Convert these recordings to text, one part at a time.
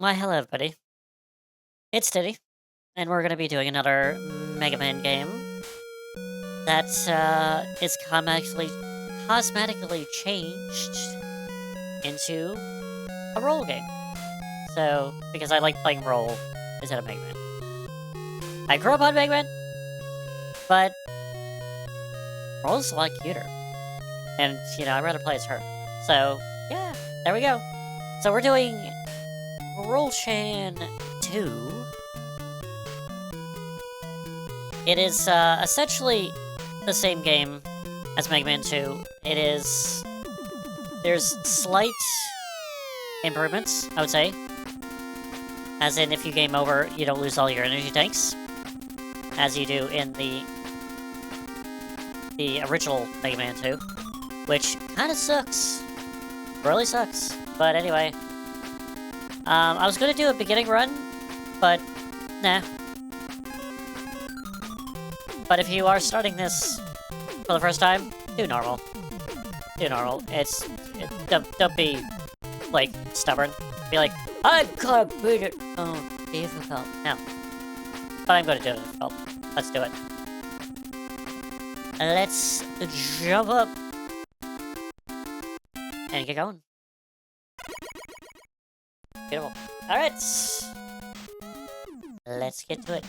Why, hello, everybody. It's Diddy, and we're going to be doing another Mega Man game that is cosmetically changed into a roll game. So, because I like playing roll instead of Mega Man. I grew up on Mega Man, but roll's a lot cuter. And, I'd rather play as her. So, yeah, there we go. So we're doing Rollchan 2. It is essentially the same game as Mega Man 2. There's slight improvements, I would say. As in, if you game over, you don't lose all your energy tanks, as you do in the original Mega Man 2, which kind of sucks. Really sucks. But anyway, I was gonna do a beginning run, but nah. But if you are starting this for the first time, do normal. Do normal. Don't be, like, stubborn. Be like, I can't beat it. Oh, difficult. No. But I'm gonna do it difficult. Let's do it. Let's jump up. And get going. Beautiful. Alright. Let's get to it.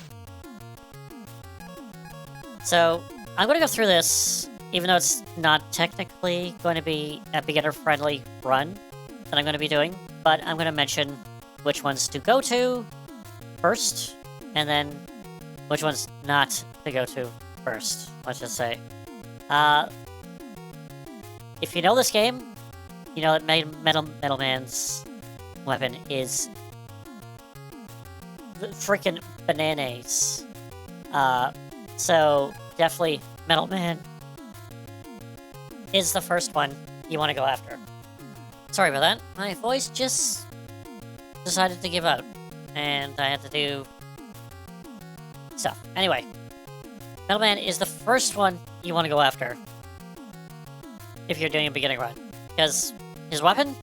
So, I'm going to go through this, even though it's not technically going to be a beginner-friendly run that I'm going to be doing, but I'm going to mention which ones to go to first, and then which ones not to go to first, let's just say. If you know this game, you know that Metal Man's weapon is freaking bananas. So, definitely, Metal Man is the first one you want to go after. Sorry about that. My voice just decided to give out, and I had to do stuff. Anyway, Metal Man is the first one you want to go after if you're doing a beginning run, because his weapon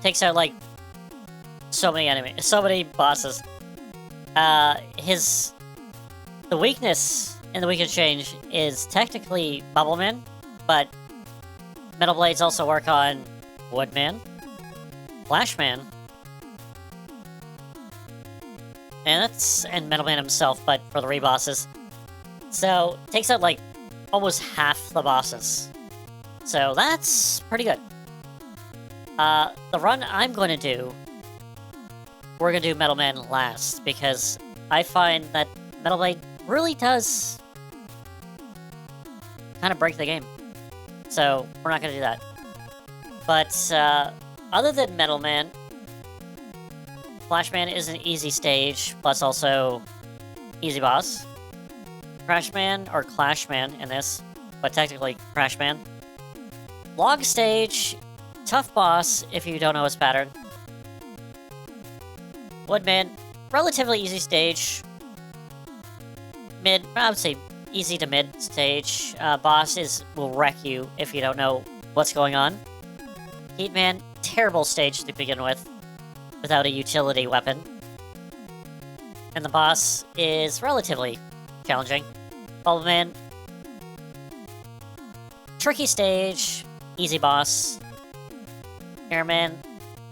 takes out, like, so many enemies, so many bosses. The weakness in the Weak Exchange is technically Bubble Man, but Metal Blades also work on Woodman, Flashman, and Metal Man himself, but for the rebosses. So, it takes out, like, almost half the bosses. So, that's pretty good. The run I'm going to do, we're going to do Metal Man last, because I find that Metal Blade really does kind of break the game. So, we're not going to do that. But, other than Metal Man, Flashman is an easy stage, plus also easy boss. Crashman, or Clashman in this, but technically Crashman. Long stage, tough boss if you don't know his pattern. Woodman, relatively easy stage. I would say easy to mid stage. Boss will wreck you if you don't know what's going on. Heatman, terrible stage to begin with, without a utility weapon. And the boss is relatively challenging. Bubble Man, tricky stage, easy boss. Airman,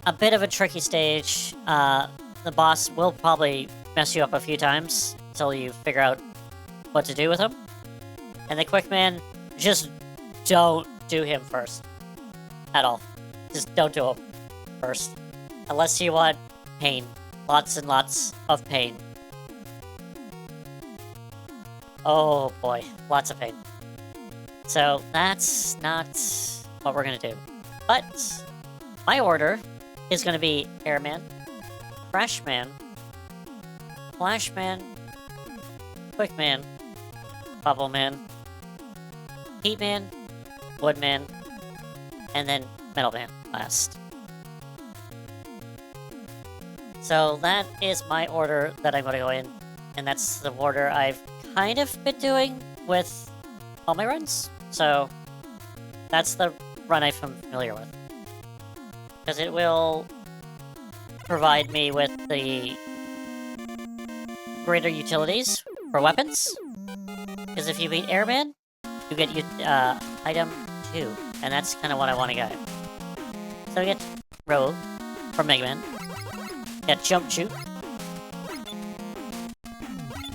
a bit of a tricky stage. The boss will probably mess you up a few times until you figure out what to do with him. And the Quick Man, just don't do him first. At all. Just don't do him first. Unless you want pain. Lots and lots of pain. Oh boy, lots of pain. So, that's not what we're gonna do. But, my order is gonna be Airman, Crashman, Flashman, Quickman, Bubble Man, Heatman, Woodman, and then Metal Man last. So that is my order that I'm going to go in, and that's the order I've kind of been doing with all my runs. So that's the run I'm familiar with. Because it will provide me with the greater utilities for weapons. Because if you beat Airman, you get item 2, and that's kind of what I want to get. So we get Roll from Mega Man. Get Jump Shoot.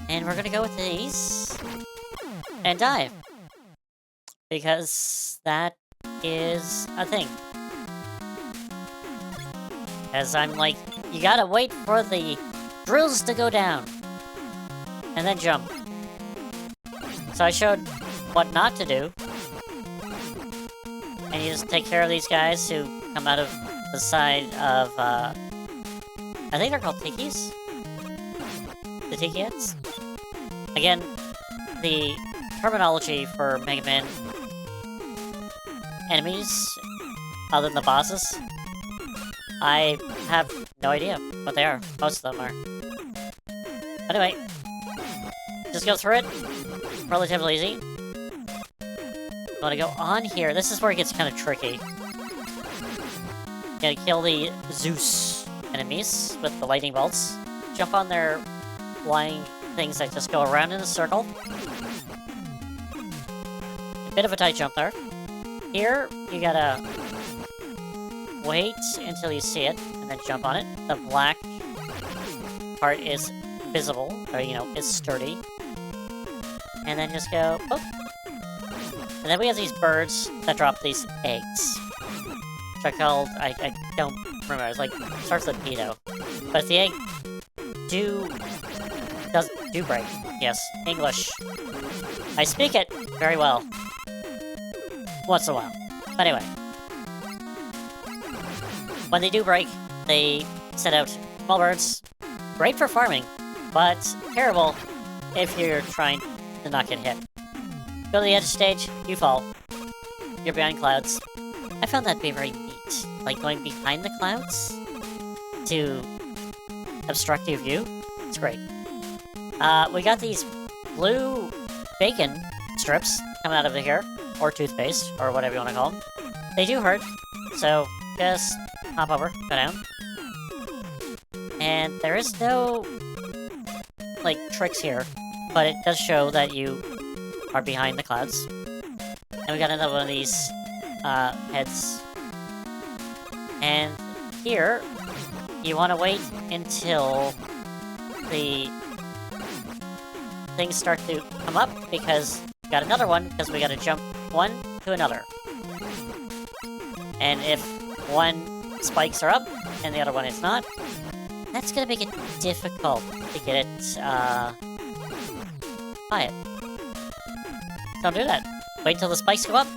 And we're gonna go with these. And dive. Because that is a thing. As I'm like, you gotta wait for the drills to go down. And then jump. So I showed what not to do. And you just take care of these guys who come out of the side of, I think they're called Tikis? The Tiki Heads? Again, the terminology for Mega Man enemies, other than the bosses, I have no idea what they are. Most of them are. Anyway, just go through it. Relatively easy. You want to go on here. This is where it gets kind of tricky. You gotta kill the Zeus enemies with the lightning bolts. Jump on their flying things that just go around in a circle. A bit of a tight jump there. Here, you gotta wait until you see it, and then jump on it. The black part is visible, or, you know, is sturdy. And then just go, boop. And then we have these birds that drop these eggs. Which are called, I don't remember, it's like, starts with P though. But if the egg do break, yes, English. I speak it very well. Once in a while. But anyway. When they do break, they set out small birds. Great for farming, but terrible if you're trying to not get hit. Go to the edge stage, you fall. You're behind clouds. I found that to be very neat. Like going behind the clouds to obstruct your view. It's great. We got these blue bacon strips coming out of here. Or toothpaste, or whatever you want to call them. They do hurt, so just hop over, go down. And there is no, like, tricks here, but it does show that you are behind the clouds. And we got another one of these heads. And here, you want to wait until the things start to come up, because we got another one, because we got to jump one to another. And if one spikes are up, and the other one is not, that's gonna make it difficult to get it, by it. Don't do that. Wait till the spikes go up,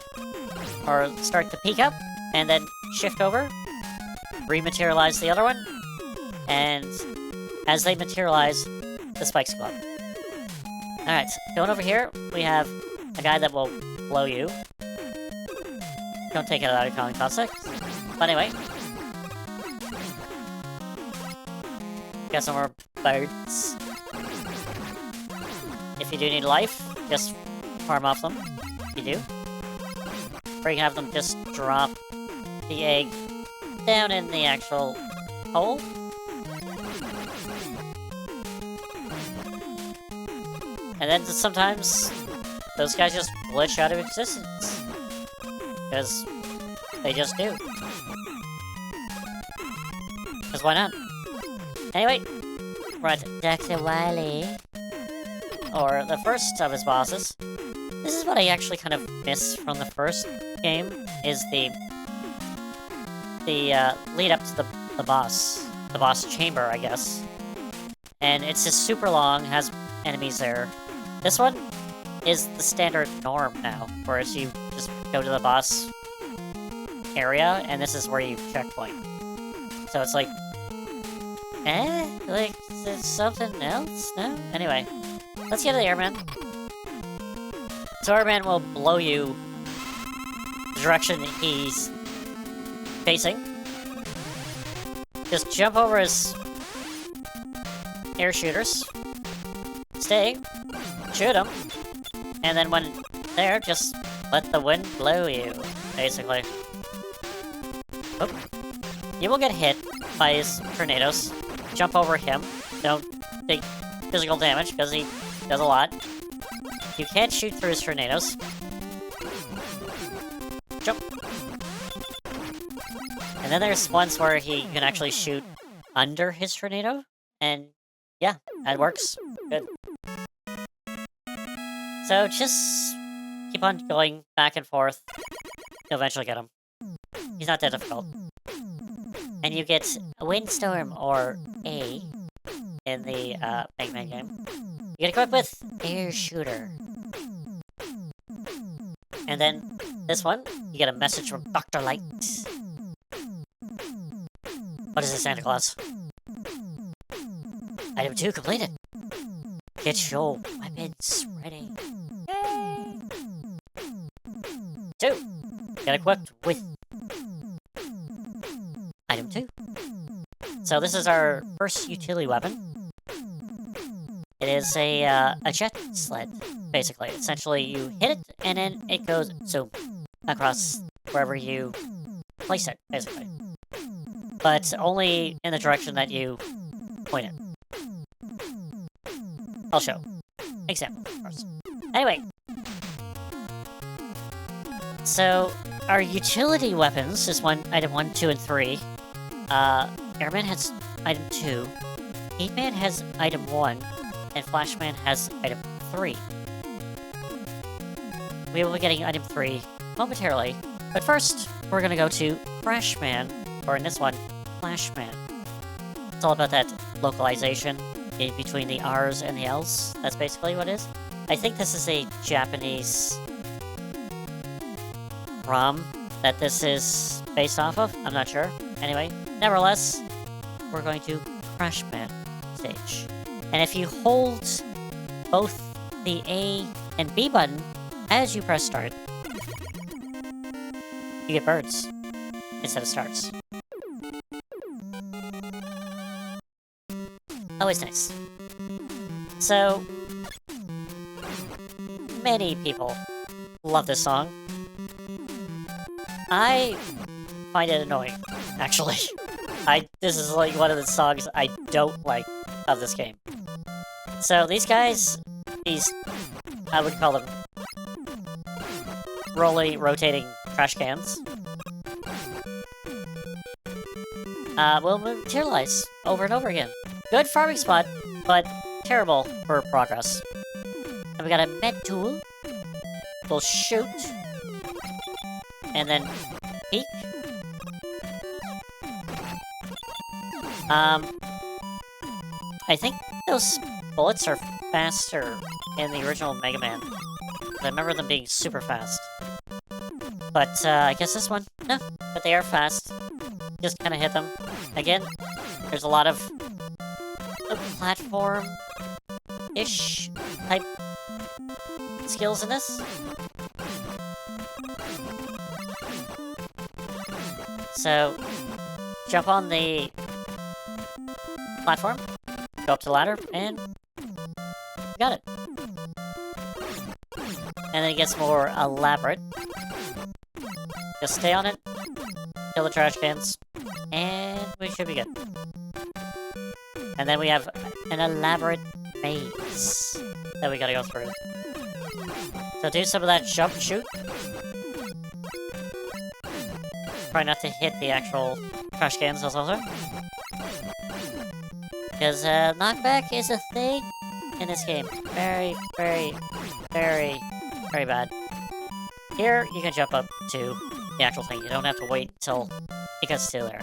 or start to peak up, and then shift over, rematerialize the other one, and as they materialize, the spikes go up. Alright, going over here, we have a guy that will blow you. Don't take it out of context. But anyway. Got some more birds. If you do need life, just farm off them. You do. Or you can have them just drop the egg down in the actual hole. And then sometimes those guys just glitch out of existence. Because they just do. Because why not? Anyway, we're at Dr. Wily. Or the first of his bosses. This is what I actually kind of miss from the first game, is the lead up to the boss. The boss chamber, I guess. And it's just super long, has enemies there. This one is the standard norm now, whereas you just go to the boss area, and this is where you checkpoint. So it's like, like, is there something else? No? Anyway, let's get to the Airman. So Airman will blow you the direction he's facing. Just jump over his air shooters. Stay. Shoot him. And then when there, just let the wind blow you, basically. Oop. You will get hit, by his tornadoes. Jump over him. Don't take physical damage, because he does a lot. You can't shoot through his tornadoes. Jump. And then there's ones where he can actually shoot under his tornado. And yeah, that works. Good. So just keep on going back and forth. You'll eventually get him. He's not that difficult. And you get a Windstorm, or A, in the Mega Man game. You get equipped with Air Shooter. And then this one, you get a message from Dr. Light. What is it, Santa Claus? Item 2 completed. Get your weapons ready. Yay! 2. Get equipped with Item 2. So this is our first utility weapon. It is a jet sled, basically. Essentially, you hit it, and then it goes zoom across wherever you place it, basically. But only in the direction that you point it. I'll show. Example, of course. Anyway. So, our utility weapons is item 1, 2, and 3. Airman has item 2. Heatman has item 1. And Flashman has item 3. We will be getting item 3 momentarily. But first, we're gonna go to Crashman, or in this one, Flashman. It's all about that localization in between the R's and the L's. That's basically what it is. I think this is a Japanese ROM that this is based off of. I'm not sure. Anyway, nevertheless, we're going to Crashman stage. And if you hold both the A and B button as you press start, you get birds instead of stars. Always nice. So, many people love this song. I find it annoying, actually. This is like one of the songs I don't like of this game. So these guys, I would call them rotating trash cans, will materialize over and over again. Good farming spot, but terrible for progress. And we got a med tool. We'll shoot. And then peek. I think those bullets are faster in the original Mega Man. I remember them being super fast. But, I guess this one, no. But they are fast. Just kind of hit them. Again, there's a lot of platform-ish type skills in this. So, jump on the platform, go up to the ladder, and you got it. And then it gets more elaborate. Just stay on it, kill the trash cans, and we should be good. And then we have an elaborate maze that we gotta go through. So do some of that jump shoot. Try not to hit the actual trash cans also. Because knockback is a thing in this game. Very, very, very, very bad. Here, you can jump up to the actual thing. You don't have to wait until it gets to there.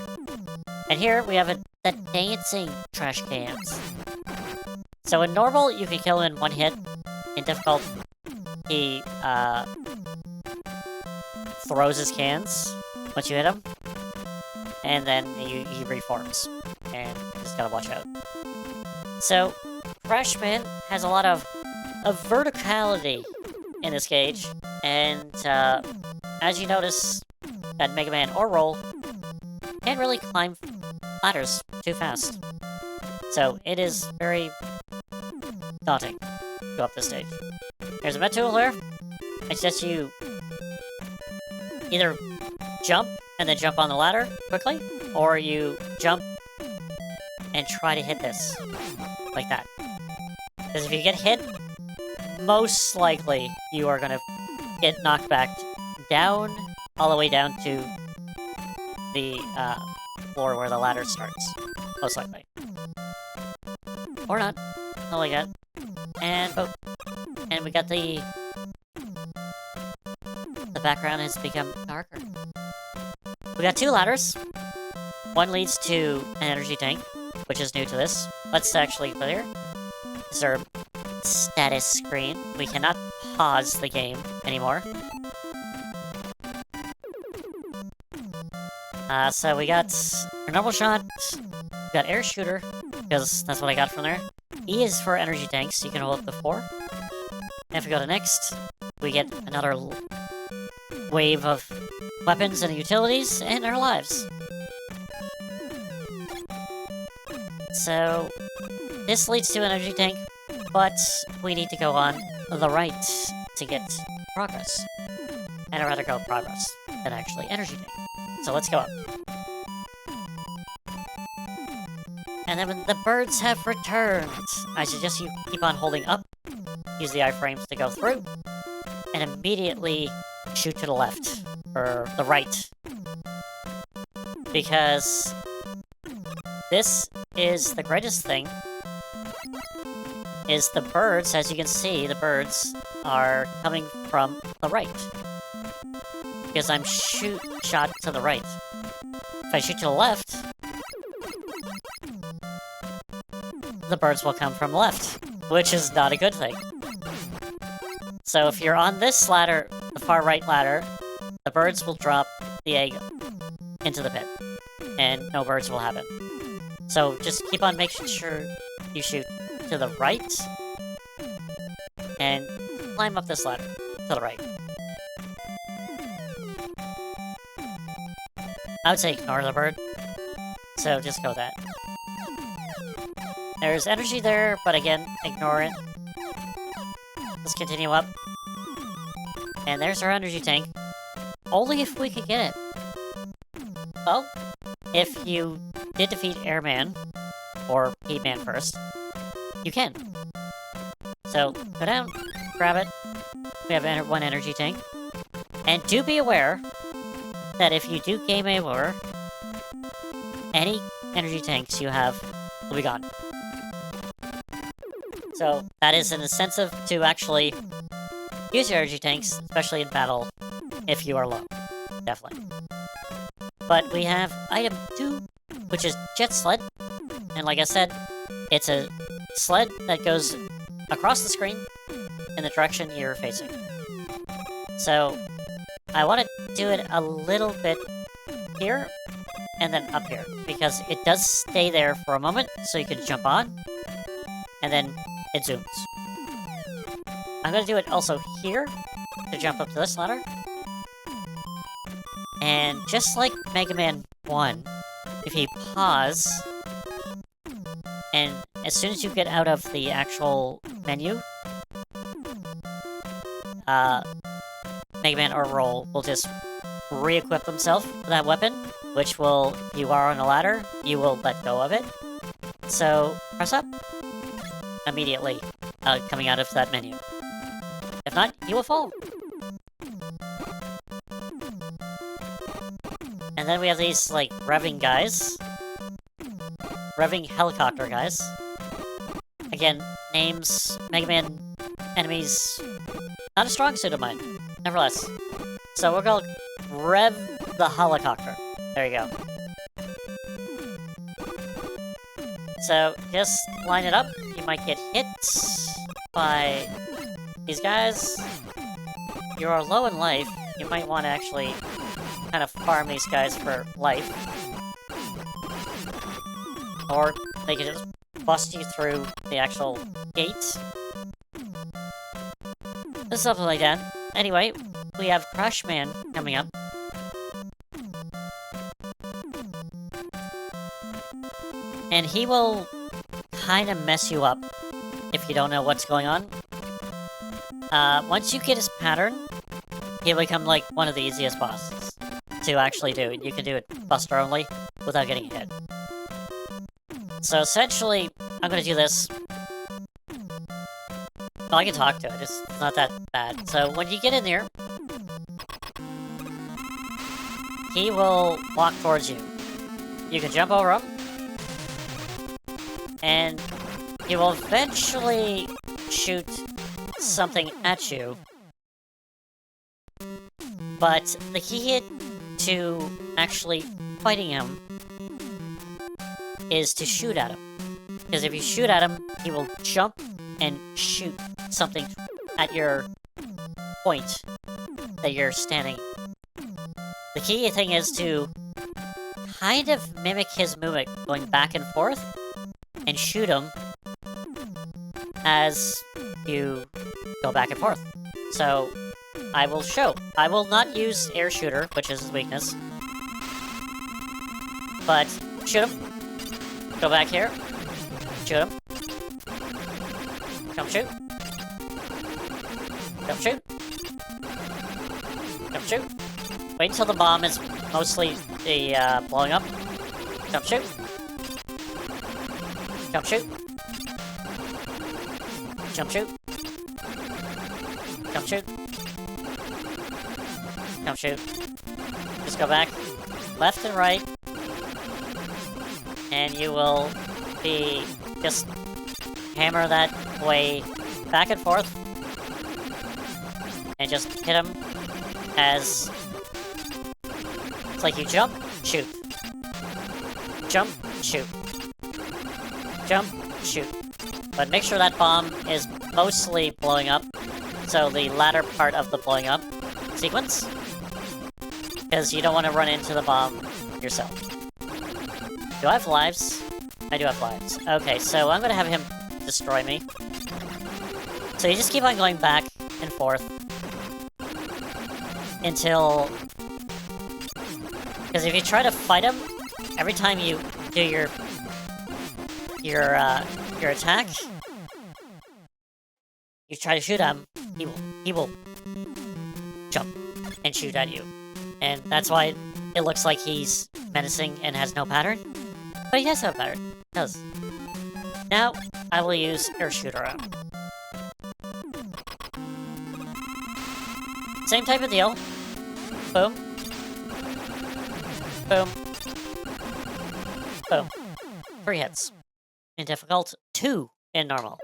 And here, we have the dancing trash cans. So in normal, you can kill him in one hit. In difficult, he throws his cans once you hit him. And then he reforms. And you just gotta watch out. So, Crashman has a lot of verticality in this stage. And as you notice, that Mega Man or Roll can't really climb ladders too fast. So it is very daunting to go up this stage. There's a med tool here. It's just you either jump and then jump on the ladder quickly, or you jump and try to hit this. Like that. Because if you get hit, most likely you are gonna get knocked back down, all the way down to the floor where the ladder starts. Most likely. Or not. Oh my god. And boom. And we got the background has become darker. We got 2 ladders. One leads to an energy tank, which is new to this. Let's actually clear. This is our status screen. We cannot pause the game anymore. So we got our normal shot. We got air shooter, because that's what I got from there. E is for energy tanks, you can hold up to 4. And if we go to next, we get another wave of weapons and utilities and our lives. So, this leads to an energy tank, but we need to go on the right to get progress. And I'd rather go progress than actually energy tank. So let's go up. And then when the birds have returned, I suggest you keep on holding up, use the iframes to go through, and immediately shoot to the left, or the right. Because this is the greatest thing, is the birds, as you can see, the birds are coming from the right. Because I'm shot to the right. If I shoot to the left, the birds will come from the left, which is not a good thing. So if you're on this ladder, the far right ladder, the birds will drop the egg into the pit, and no birds will have it. So just keep on making sure you shoot to the right, and climb up this ladder to the right. I would say ignore the bird, so just go that. There's energy there, but again, ignore it. Let's continue up. And there's our energy tank. Only if we could get it. Well, if you did defeat Airman, or Heatman first, you can. So, go down, grab it. We have 1 energy tank. And do be aware that if you do game over, any energy tanks you have will be gone. So, that is an incentive to actually use your energy tanks, especially in battle, if you are low. Definitely. But we have item 2, which is Jet Sled. And like I said, it's a sled that goes across the screen in the direction you're facing. So, I want to do it a little bit here, and then up here, because it does stay there for a moment, so you can jump on, and then it zooms. I'm going to do it also here, to jump up to this ladder. And just like Mega Man 1, if you pause, and as soon as you get out of the actual menu, Mega Man or Roll will just re-equip themselves with that weapon, which will, if you are on a ladder, you will let go of it. So, press up. Immediately, coming out of that menu. If not, you will fall. And then we have these, like, revving guys. Revving helicopter guys. Again, names, Mega Man enemies, not a strong suit of mine, nevertheless. So we're gonna rev the helicopter. There you go. So, just line it up. You might get hit by these guys. You are low in life. You might want to actually kind of farm these guys for life. Or they can just bust you through the actual gate. Something like that. Anyway, we have Crushman coming up. And he will kind of mess you up if you don't know what's going on. Once you get his pattern, he'll become like one of the easiest bosses to actually do. You can do it buster only without getting hit. So essentially, I'm gonna do this. Well, I can talk to it, it's not that bad. So when you get in there, he will walk towards you. You can jump over him, and he will eventually shoot something at you. But the key to actually fighting him is to shoot at him. Because if you shoot at him, he will jump and shoot something at your point that you're standing. The key thing is to kind of mimic his movement, going back and forth, and shoot him as you go back and forth. So, I will show. I will not use air shooter, which is his weakness. But, shoot him. Go back here. Shoot him. Jump shoot. Jump shoot. Jump shoot. Wait until the bomb is mostly the blowing up. Jump shoot. Jump shoot. Jump shoot. Jump shoot. Jump shoot. Just go back left and right, and you will be just hammer that way back and forth, and just hit him as it's like you jump, shoot, jump, shoot, jump, shoot. But make sure that bomb is mostly blowing up, so the latter part of the blowing up sequence, because you don't want to run into the bomb yourself. Do I have lives? I do have lives. Okay, so I'm going to have him destroy me. So you just keep on going back and forth until... Because if you try to fight him, every time you do your attack, you try to shoot him, he will jump and shoot at you. And that's why it looks like he's menacing and has no pattern. But he does have a pattern. He does. Now, I will use air shooter out. Same type of deal. Boom. Boom. Boom. 3 hits. In difficult, 2 in normal.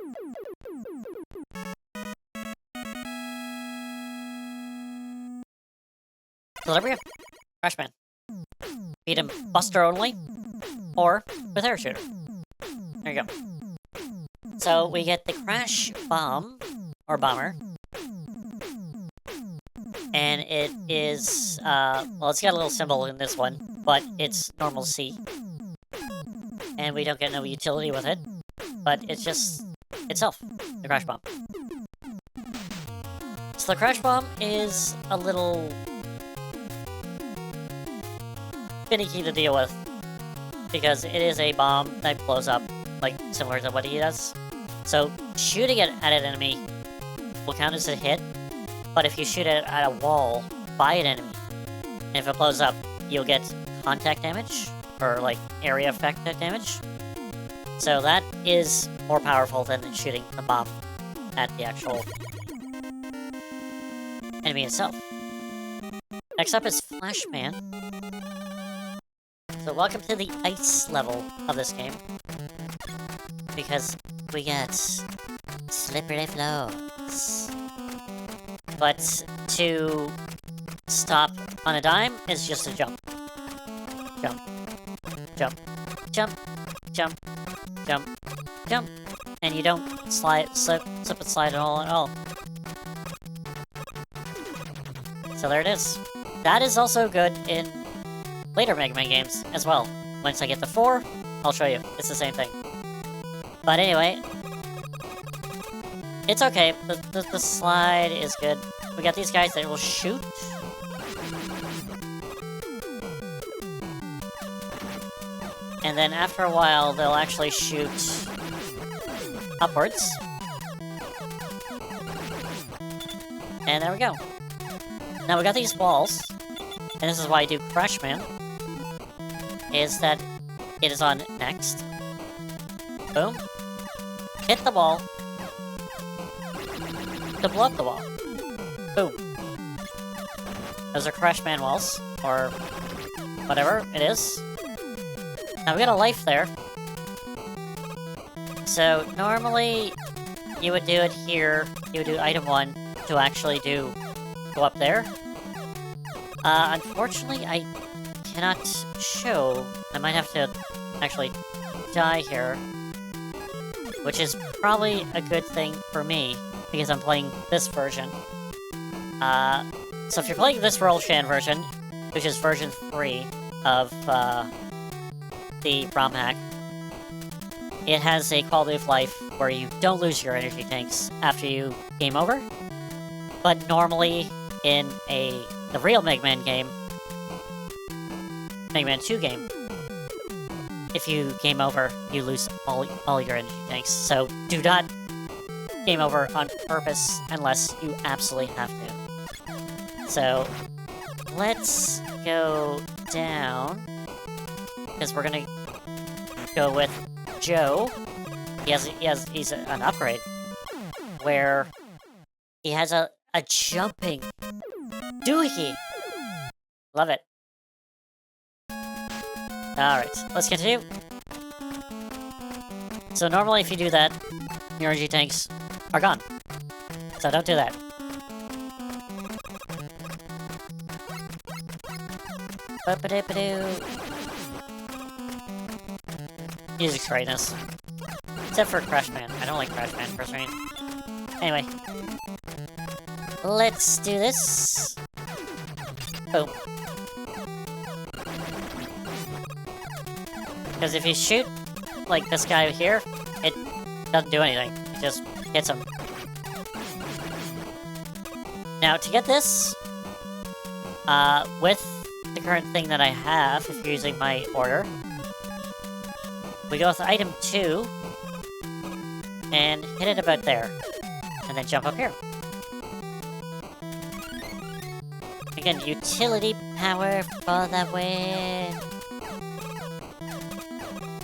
So there we go. Rockman. Beat him Buster only, or with air shooter. There you go. So we get the Crash Bomb, or Bomber. And it is, well, it's got a little symbol in this one, but it's normal C. And we don't get no utility with it, but it's just itself, the Crash Bomb. So the Crash Bomb is a little finicky to deal with, because it is a bomb that blows up, like, similar to what he does. So, shooting it at an enemy will count as a hit, but if you shoot it at a wall by an enemy, and if it blows up, you'll get contact damage, or, like, area effect damage. So that is more powerful than shooting the bomb at the actual enemy itself. Next up is Flashman. So welcome to the ice level of this game, because we get slippery floors. But to stop on a dime is just a jump. Jump. Jump. Jump. Jump. Jump. Jump. And you don't slip and slide at all. So there it is. That is also good in later Mega Man games as well. Once I get to 4, I'll show you. It's the same thing. But anyway, it's okay. The slide is good. We got these guys that will shoot. And then after a while, they'll actually shoot upwards. And there we go. Now we got these walls. And this is why I do Crashman. Is that it is on next. Boom. Hit the wall. To blow up the wall. Boom. Those are Crash Man walls, or whatever it is. Now we got a life there. So normally you would do it here. You would do item 1 to actually go up there. Unfortunately, I cannot show. I might have to actually die here, which is probably a good thing for me because I'm playing this version. So if you're playing this Rollchan version, which is version 3 of the Romhack, it has a quality of life where you don't lose your energy tanks after you game over. But normally in the real Mega Man game, Mega Man 2 game, if you game over, you lose all your energy tanks. So do not game over on purpose unless you absolutely have to. So let's go down, because we're gonna go with Joe. He's an upgrade where he has a jumping doohickey. Love it. Alright, let's continue. So normally if you do that, your energy tanks are gone. So don't do that. Music's greatness. Except for Crash Man. I don't like Crash Man personally. Anyway. Let's do this. Boom. Because if you shoot, like this guy here, it doesn't do anything. It just hits him. Now, to get this, with the current thing that I have, if you're using my order, we go with item 2, and hit it about there, and then jump up here. Again, utility power for the win!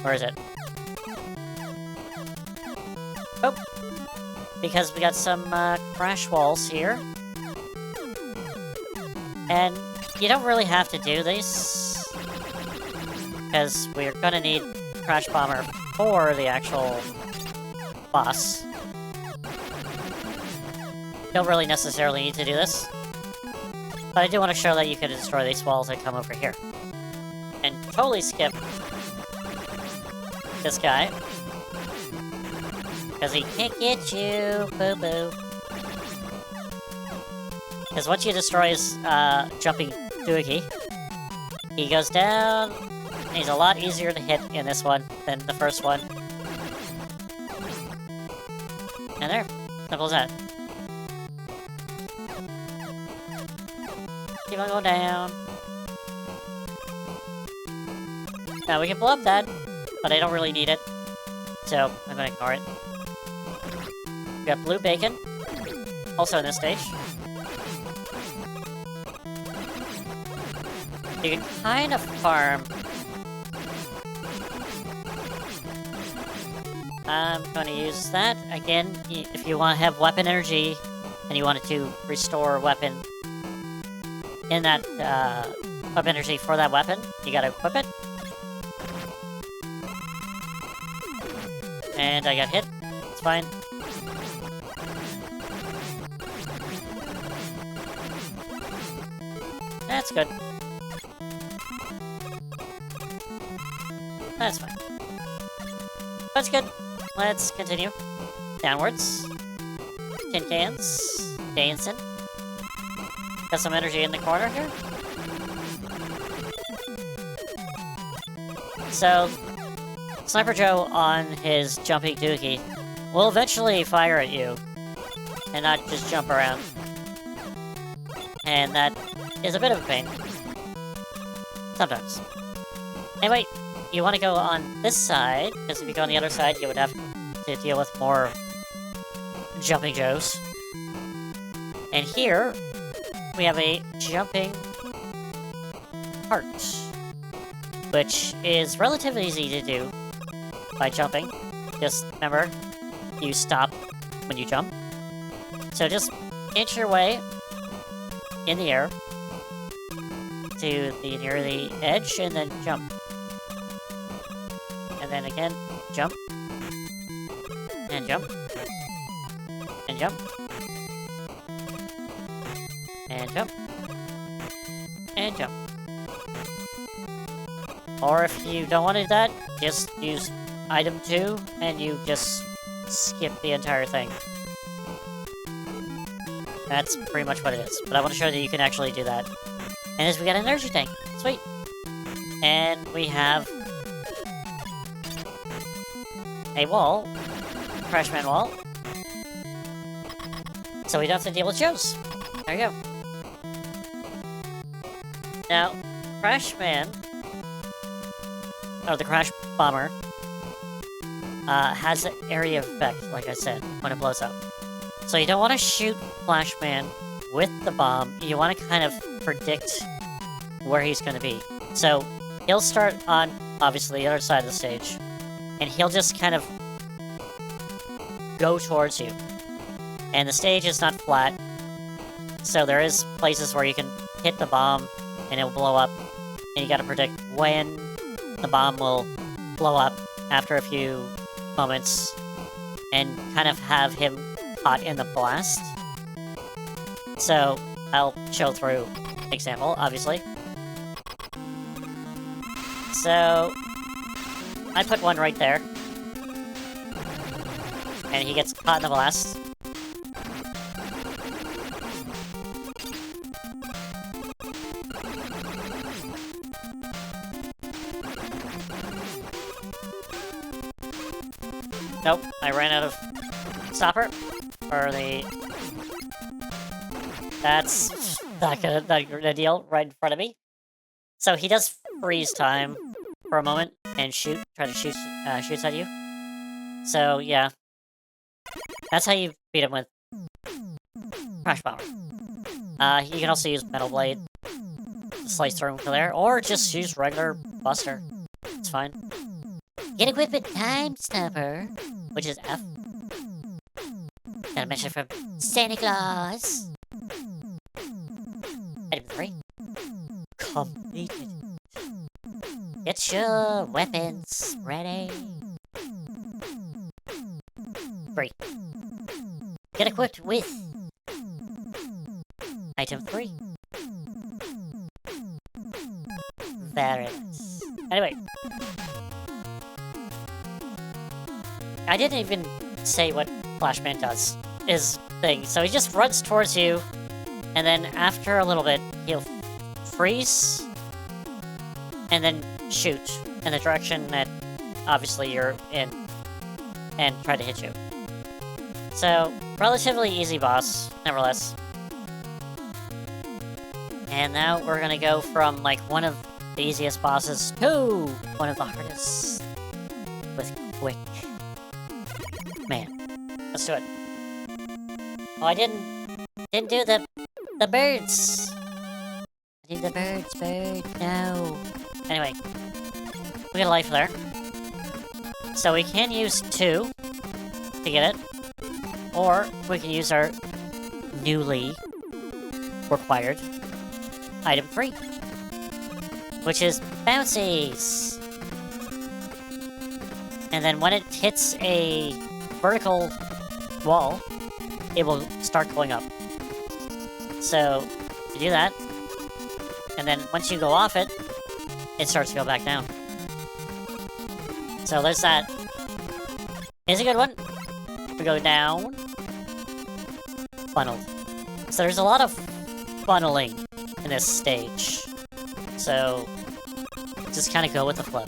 Where is it? Oh! Because we got some crash walls here. And you don't really have to do this, because we're gonna need Crash Bomber for the actual boss. Don't really necessarily need to do this, but I do want to show that you can destroy these walls that come over here. And totally skip this guy, because he can't get you, boo-boo. Because once you destroy his jumping doohickey, he goes down. He's a lot easier to hit in this one than the first one. And there. Simple as that. Keep on going down. Now we can blow up that, but I don't really need it. So I'm gonna ignore it. We got blue bacon. Also in this stage. You can kind of farm. I'm going to use that. Again, if you want to have weapon energy, and you wanted to restore weapon in that weapon energy for that weapon, you gotta equip it. And I got hit. It's fine. That's good. That's fine. That's good. Let's continue. Downwards. Tin cans. Dancing. Got some energy in the corner here. So, Sniper Joe on his jumping doohickey will eventually fire at you and not just jump around. And that is a bit of a pain. Sometimes. Anyway, you want to go on this side, because if you go on the other side, you would have to deal with more jumping Joes. And here, we have a jumping heart, which is relatively easy to do by jumping. just remember, you stop when you jump. So just inch your way in the air to the near the edge, and then jump. And then again, jump. And jump. And jump. And jump. And jump. Or if you don't want to do that, just use item 2, and you just skip the entire thing. That's pretty much what it is. But I want to show that you can actually do that. And as we got an energy tank. Sweet. And we have a wall. Crashman wall. So we don't have to deal with shows. There you go. Now, Crashman, or the Crash Bomber, has an area effect, like I said, when it blows up. So you don't want to shoot Flashman with the bomb. You want to kind of predict where he's going to be. So he'll start on, obviously, the other side of the stage, and he'll just kind of go towards you. And the stage is not flat, so there is places where you can hit the bomb and it'll blow up, and you gotta predict when the bomb will blow up after a few moments, and kind of have him caught in the blast. So, I'll show through example, obviously. So, I put one right there, and he gets caught in the blast. Nope, I ran out of stopper. Or the... That's not gonna deal right in front of me. So he does freeze time for a moment and try to shoot, shoots at you. So yeah, that's how you beat him with Crash Bomber. You can also use Metal Blade to slice through him from there, or just use regular Buster. It's fine. Get equipment time stopper, which is F. Got a message from Santa Claus. Item 3. Completed. Get your weapons ready. 3. Get equipped with item 3. Very nice. Anyway. I didn't even say what Flashman does. His thing. So he just runs towards you, and then after a little bit, he'll freeze, and then shoot in the direction that obviously you're in, and try to hit you. So, relatively easy boss, nevertheless. And now we're gonna go from, like, one of the easiest bosses to one of the hardest with Quick. Man, let's do it. Oh, I didn't do the birds. I did the bird, no. Anyway, we got a life there. So we can use 2 to get it, or we can use our newly required item 3, which is bouncies. And then when it hits a vertical wall, it will start going up. So, you do that, and then once you go off it, it starts to go back down. So there's that. It's a good one. We go down. Funneled. So there's a lot of funneling in this stage. So, just kind of go with the flow.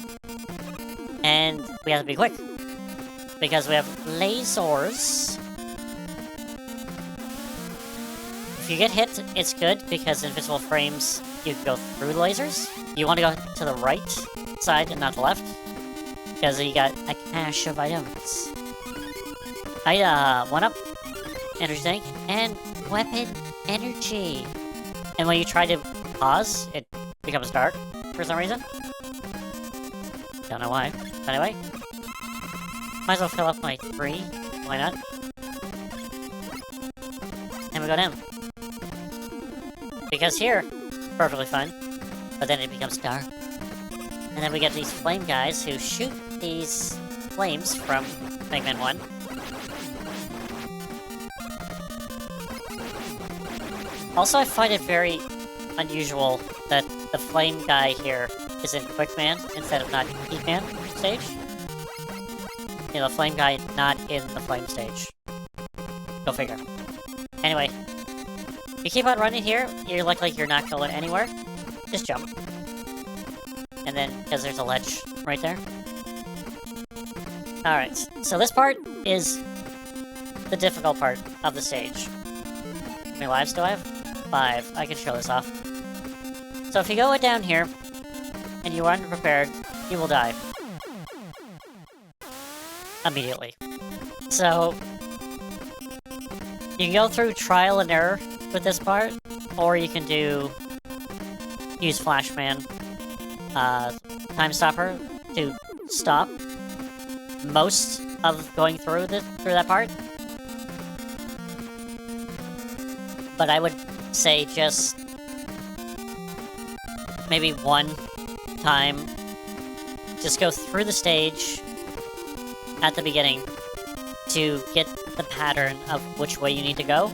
And we have to be quick, because we have lasers. If you get hit, it's good, because invisible frames, you can go through the lasers. You want to go to the right side and not the left, because you got a cache of items. 1-up, energy tank, and weapon energy. And when you try to pause, it becomes dark for some reason. Don't know why. Anyway, Might as well fill up my 3. Why not? And we go down. Because here, perfectly fine. But then it becomes dark. And then we get these flame guys who shoot these flames from Mega Man 1. Also, I find it very unusual that the flame guy here is in Quick Man instead of not Heat Man stage. You know, the flame guy not in the flame stage. Go figure. Anyway, if you keep on running here, you look like you're not going anywhere. Just jump. And then, because there's a ledge right there. Alright, so this part is the difficult part of the stage. How many lives do I have? 5. I can show this off. So if you go down here, and you are unprepared, you will die. Immediately. So, you can go through trial and error with this part, or you can use Flashman, Time Stopper to stop most of going through that part. But I would say just maybe one time, just go through the stage at the beginning to get the pattern of which way you need to go,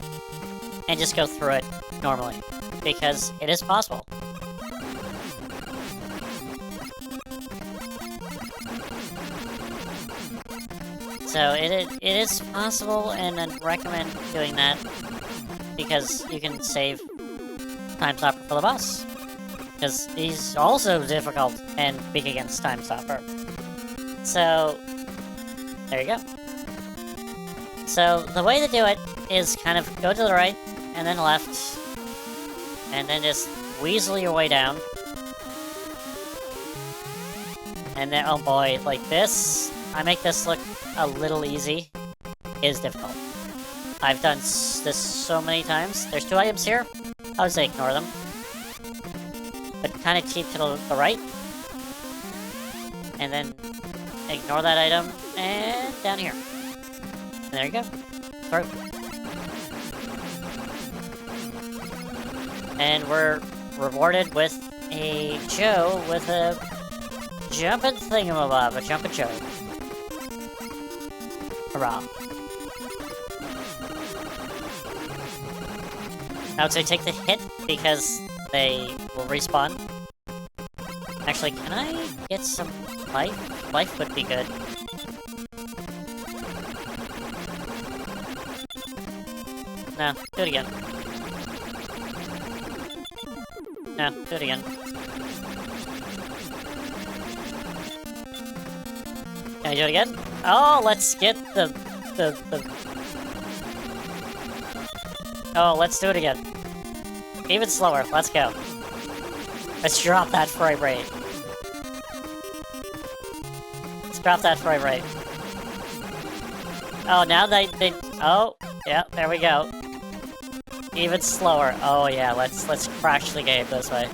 and just go through it normally, because it is possible. So it is possible, and I'd recommend doing that, because you can save Time Stopper for the boss. Because he's also difficult and big against Time Stopper. So, there you go. So, the way to do it is kind of go to the right, and then left, and then just weasel your way down. And then, oh boy, like this, I make this look a little easy. It is difficult. I've done this so many times. There's 2 items here. I would say ignore them. But kind of keep to the right. And then ignore that item. And down here. And there you go. Through. And we're rewarded with a Joe with a jumping thingamabob. A jumping Joe. Hurrah. I would say take the hit, because they will respawn. Actually, can I get some life? Life would be good. No, do it again. No, do it again. Can I do it again? Oh, let's get the... Oh, let's do it again. Even slower. Let's go. Let's drop that frame rate. Let's drop that frame rate. Oh, now they... Oh, yeah, there we go. Even slower. Oh, yeah, let's crash the game this way.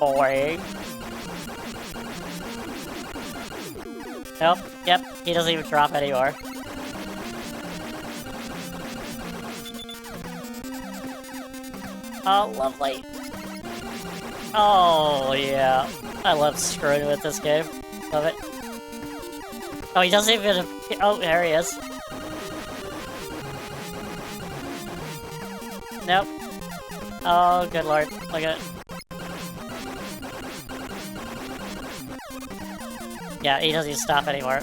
Boing. Nope, yep, he doesn't even drop anymore. Oh, lovely. Oh, yeah. I love screwing with this game. Love it. Oh, he doesn't even... Oh, there he is. Nope. Oh, good lord. Look at it. Yeah, he doesn't even stop anymore.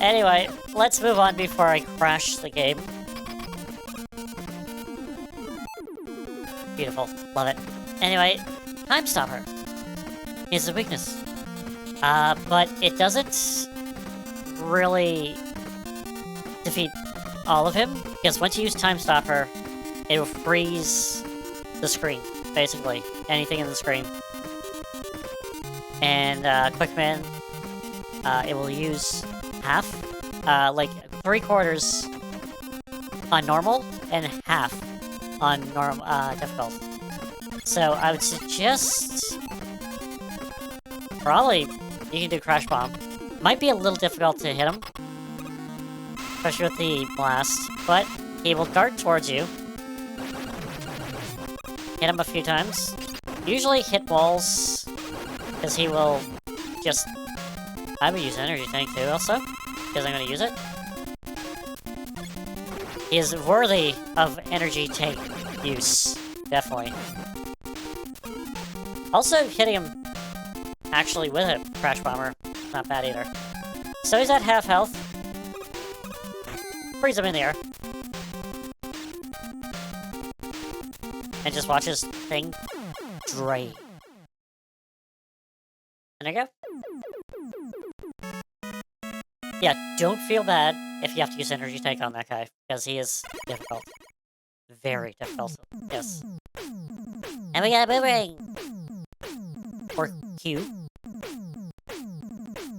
Anyway, let's move on before I crash the game. Beautiful. Love it. Anyway, Time Stopper is a weakness. But it doesn't really defeat all of him, because once you use Time Stopper, it will freeze the screen, basically. Anything in the screen. And, Quickman, it will use half, like 3/4 on normal, and half on difficult. So I would suggest Probably, you can do Crash Bomb. Might be a little difficult to hit him. Especially with the blast. But he will dart towards you. Hit him a few times. Usually hit walls. Because he will just... I would use Energy Tank too also. Because I'm going to use it. He is worthy of Energy Tank use. Definitely. Also, hitting him actually with a Crash Bomber, not bad either. So he's at half health. Freeze him in the air. And just watch his thing drain. And there you go. Yeah, don't feel bad if you have to use Energy Tank on that guy, because he is difficult. Very difficult. Yes. And we got a Boomerang! Or Q.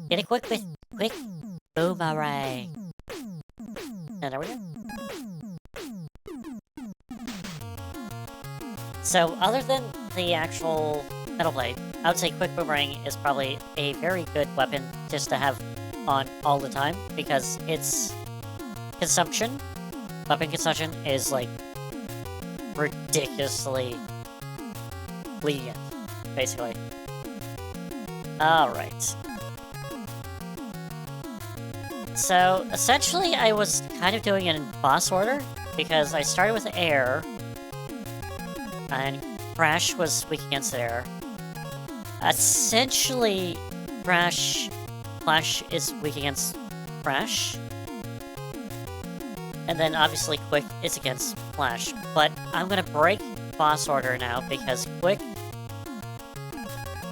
Get it quick, quick! Boomerang! And there we go. So, other than the actual Metal Blade, I would say Quick Boomerang is probably a very good weapon just to have on all the time, because its consumption, weapon consumption, is like ridiculously lenient, basically. Alright. So, essentially, I was kind of doing it in boss order, because I started with air, and Crash was weak against air. Essentially, Flash is weak against Crash. And then, obviously, Quick is against Flash. But I'm gonna break boss order now, because Quick...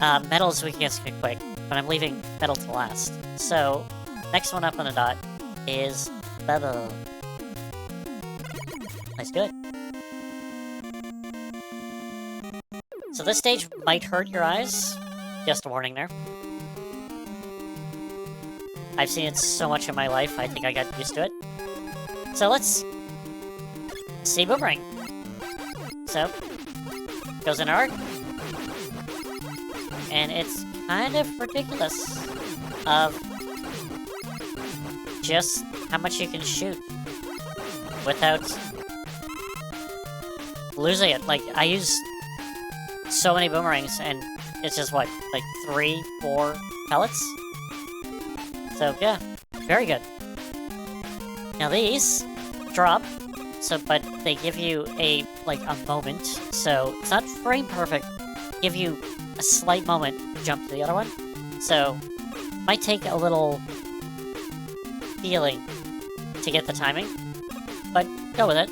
Metal is weak against Quick, but I'm leaving Metal to last. So, next one up on the dot is Bubble. Let's do it. So this stage might hurt your eyes. Just a warning there. I've seen it so much in my life, I think I got used to it. So let's see Boomerang. So, goes in arc. And it's kind of ridiculous of just how much you can shoot without losing it. Like, I use so many boomerangs, and it's just, what, like 3, 4 pellets? So, yeah, very good. Now these drop, but they give you a moment, so it's not frame perfect, give you a slight moment to jump to the other one, so might take a little feeling to get the timing, but go with it.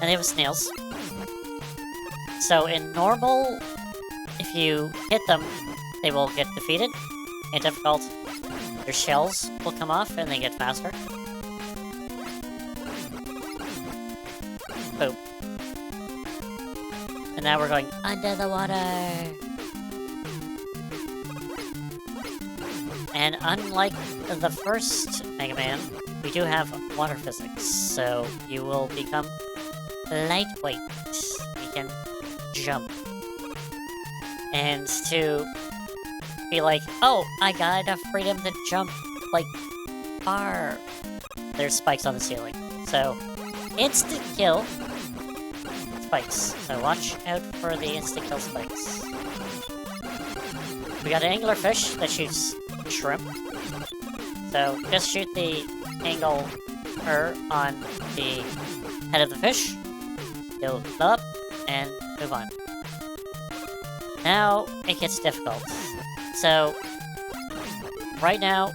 And they have snails. So in normal, if you hit them, they will get defeated. In difficult, their shells will come off and they get faster. Boom. And now we're going under the water. And unlike the first Mega Man, we do have water physics, so you will become lightweight. You can jump. And to be like, oh, I got enough freedom to jump, like, far. There's spikes on the ceiling. So, instant kill spikes. So watch out for the instant kill spikes. We got an anglerfish that shoots shrimp. So just shoot the angler on the head of the fish. He'll fill up and move on. Now it gets difficult. So right now,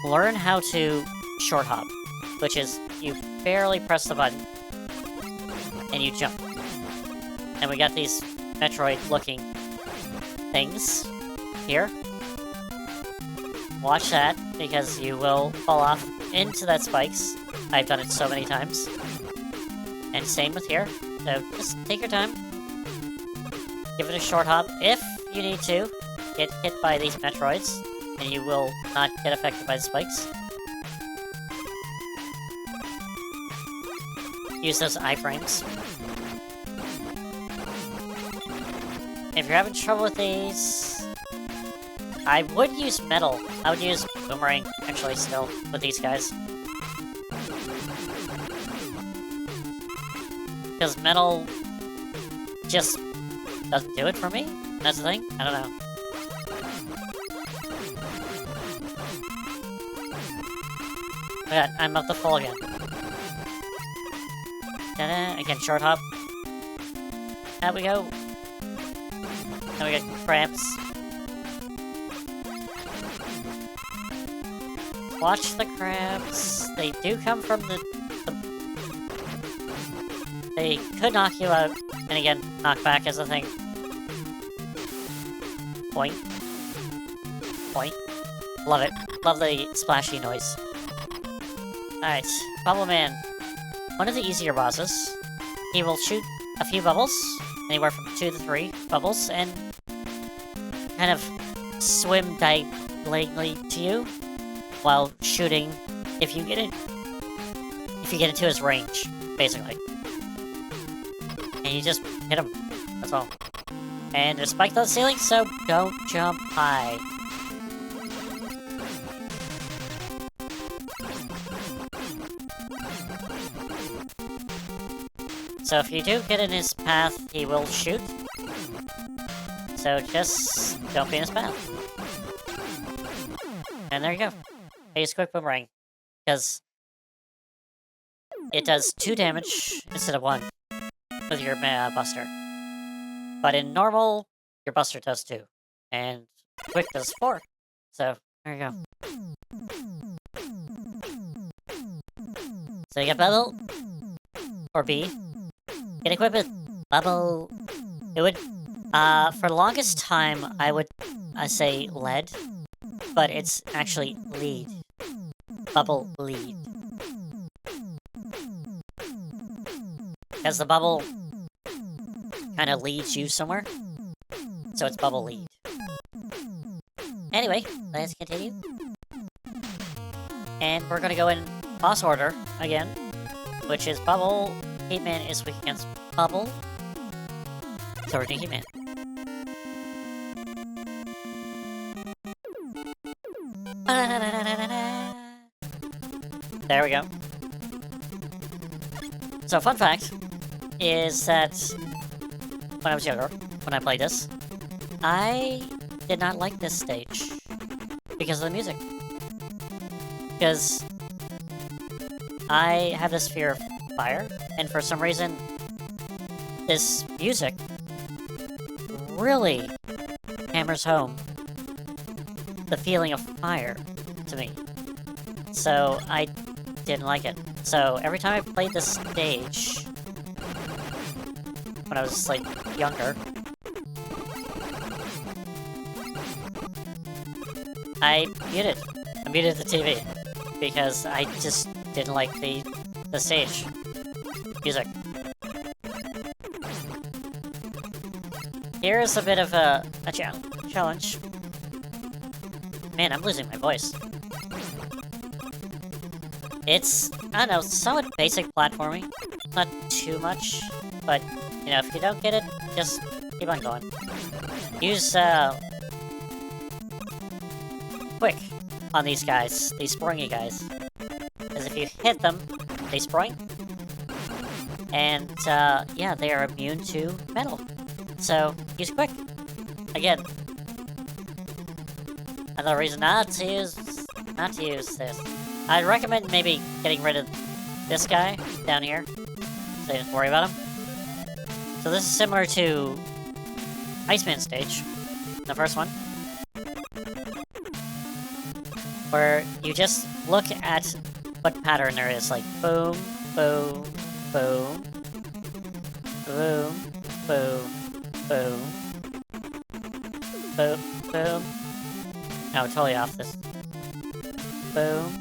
learn how to short hop, which is you barely press the button and you jump. And we got these Metroid-looking things here. Watch that, because you will fall off into that spikes. I've done it so many times. And same with here. So just take your time. Give it a short hop. If you need to, get hit by these Metroids, and you will not get affected by the spikes. Use those iframes. If you're having trouble with these, I would use metal. I would use boomerang, actually, still, with these guys. Because metal just doesn't do it for me? That's the thing? I don't know. Oh yeah, I'm up the full again. Ta-da! Again, short hop. There we go. Now we got crabs. Watch the crabs. They do come from the... They could knock you out. And again, knockback is a thing. Point. Point. Love it. Love the splashy noise. Alright, Bubble Man. One of the easier bosses. He will shoot a few bubbles, anywhere from 2 to 3 bubbles, and kind of swim diagonally to you while shooting if you get into his range, basically. And you just hit him. That's all. And there's spikes on the ceiling, so don't jump high. So if you do get in his path, he will shoot. So just don't be in his path. And there you go. Use quick boomerang. Because it does 2 damage instead of 1 with your buster. But in normal, your buster does 2. And quick does 4. So there you go. So you get Bubble. Or B. Get equipped with Bubble. It would, for the longest time, I would say lead, but it's actually lead. Bubble lead. Because the bubble kind of leads you somewhere, so it's bubble lead. Anyway, let's continue. And we're gonna go in boss order again, which is Bubble. Heatman is weak against Bubble. So we're doing Heatman. There we go. So fun fact is that when I was younger, when I played this, I did not like this stage because of the music. Because I have this fear of fire, and for some reason, this music really hammers home the feeling of fire to me. So I didn't like it. So every time I played this stage, when I was like younger, I muted the TV because I just didn't like the stage music. Here's a bit of a challenge. Man, I'm losing my voice. It's, I don't know, somewhat basic platforming. Not too much, but, you know, if you don't get it, just keep on going. Use, quick on these guys, these springy guys. Because if you hit them, they spring. And, yeah, they are immune to metal. So, use quick. Again. Another reason not to use this. I'd recommend maybe getting rid of this guy down here, so you don't worry about him. So this is similar to Iceman stage, the first one, where you just look at what pattern there is, like boom, boom, boom, boom, boom, boom, boom, boom. No, we're totally off this. Boom,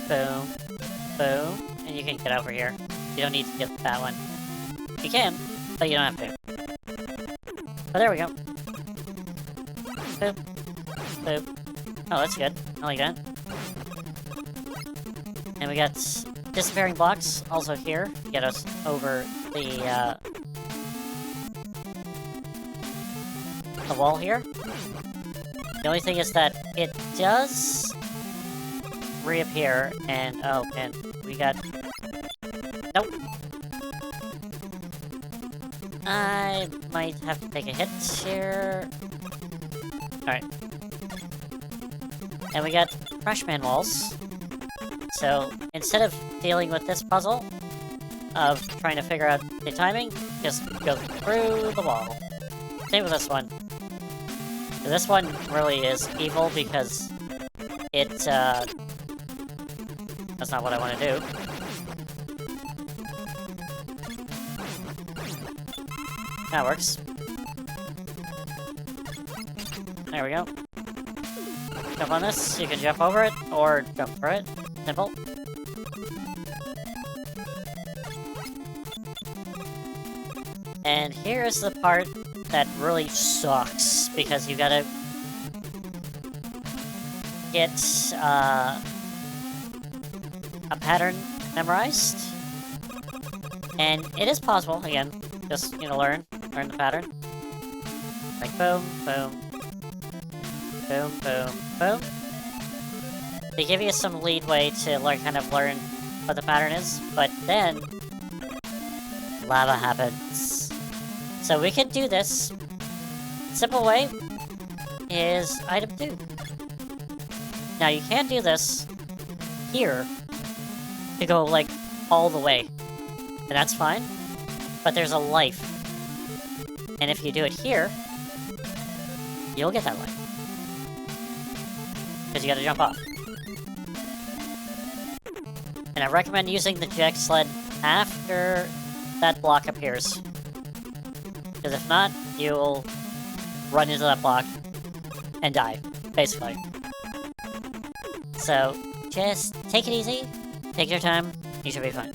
boom, boom, and you can get over here. You don't need to get that one. You can, but you don't have to. Oh, there we go. Boop, boop. Oh, that's good. I like that. And we got disappearing blocks also here to get us over the the wall here. The only thing is that it does reappear, and oh, and we got... Nope. I might have to take a hit here. Alright. And we got Freshman walls. So, instead of dealing with this puzzle of trying to figure out the timing, just go through the wall. Same with this one. This one really is evil because it, that's not what I want to do. That works. There we go. Jump on this, you can jump over it, or jump through it. Simple. And here's the part that really sucks, because you gotta get a pattern memorized. And it is possible, again, just, you know, learn the pattern. Like boom, boom, boom, boom, boom. They give you some leadway to kind of learn what the pattern is, but then lava happens. So we can do this. Simple way is item 2. Now you can do this here to go like all the way, and that's fine. But there's a life, and if you do it here, you'll get that life because you got to jump off. And I recommend using the Jack sled after that block appears. Because if not, you'll run into that block and die, basically. So, just take it easy, take your time, you should be fine.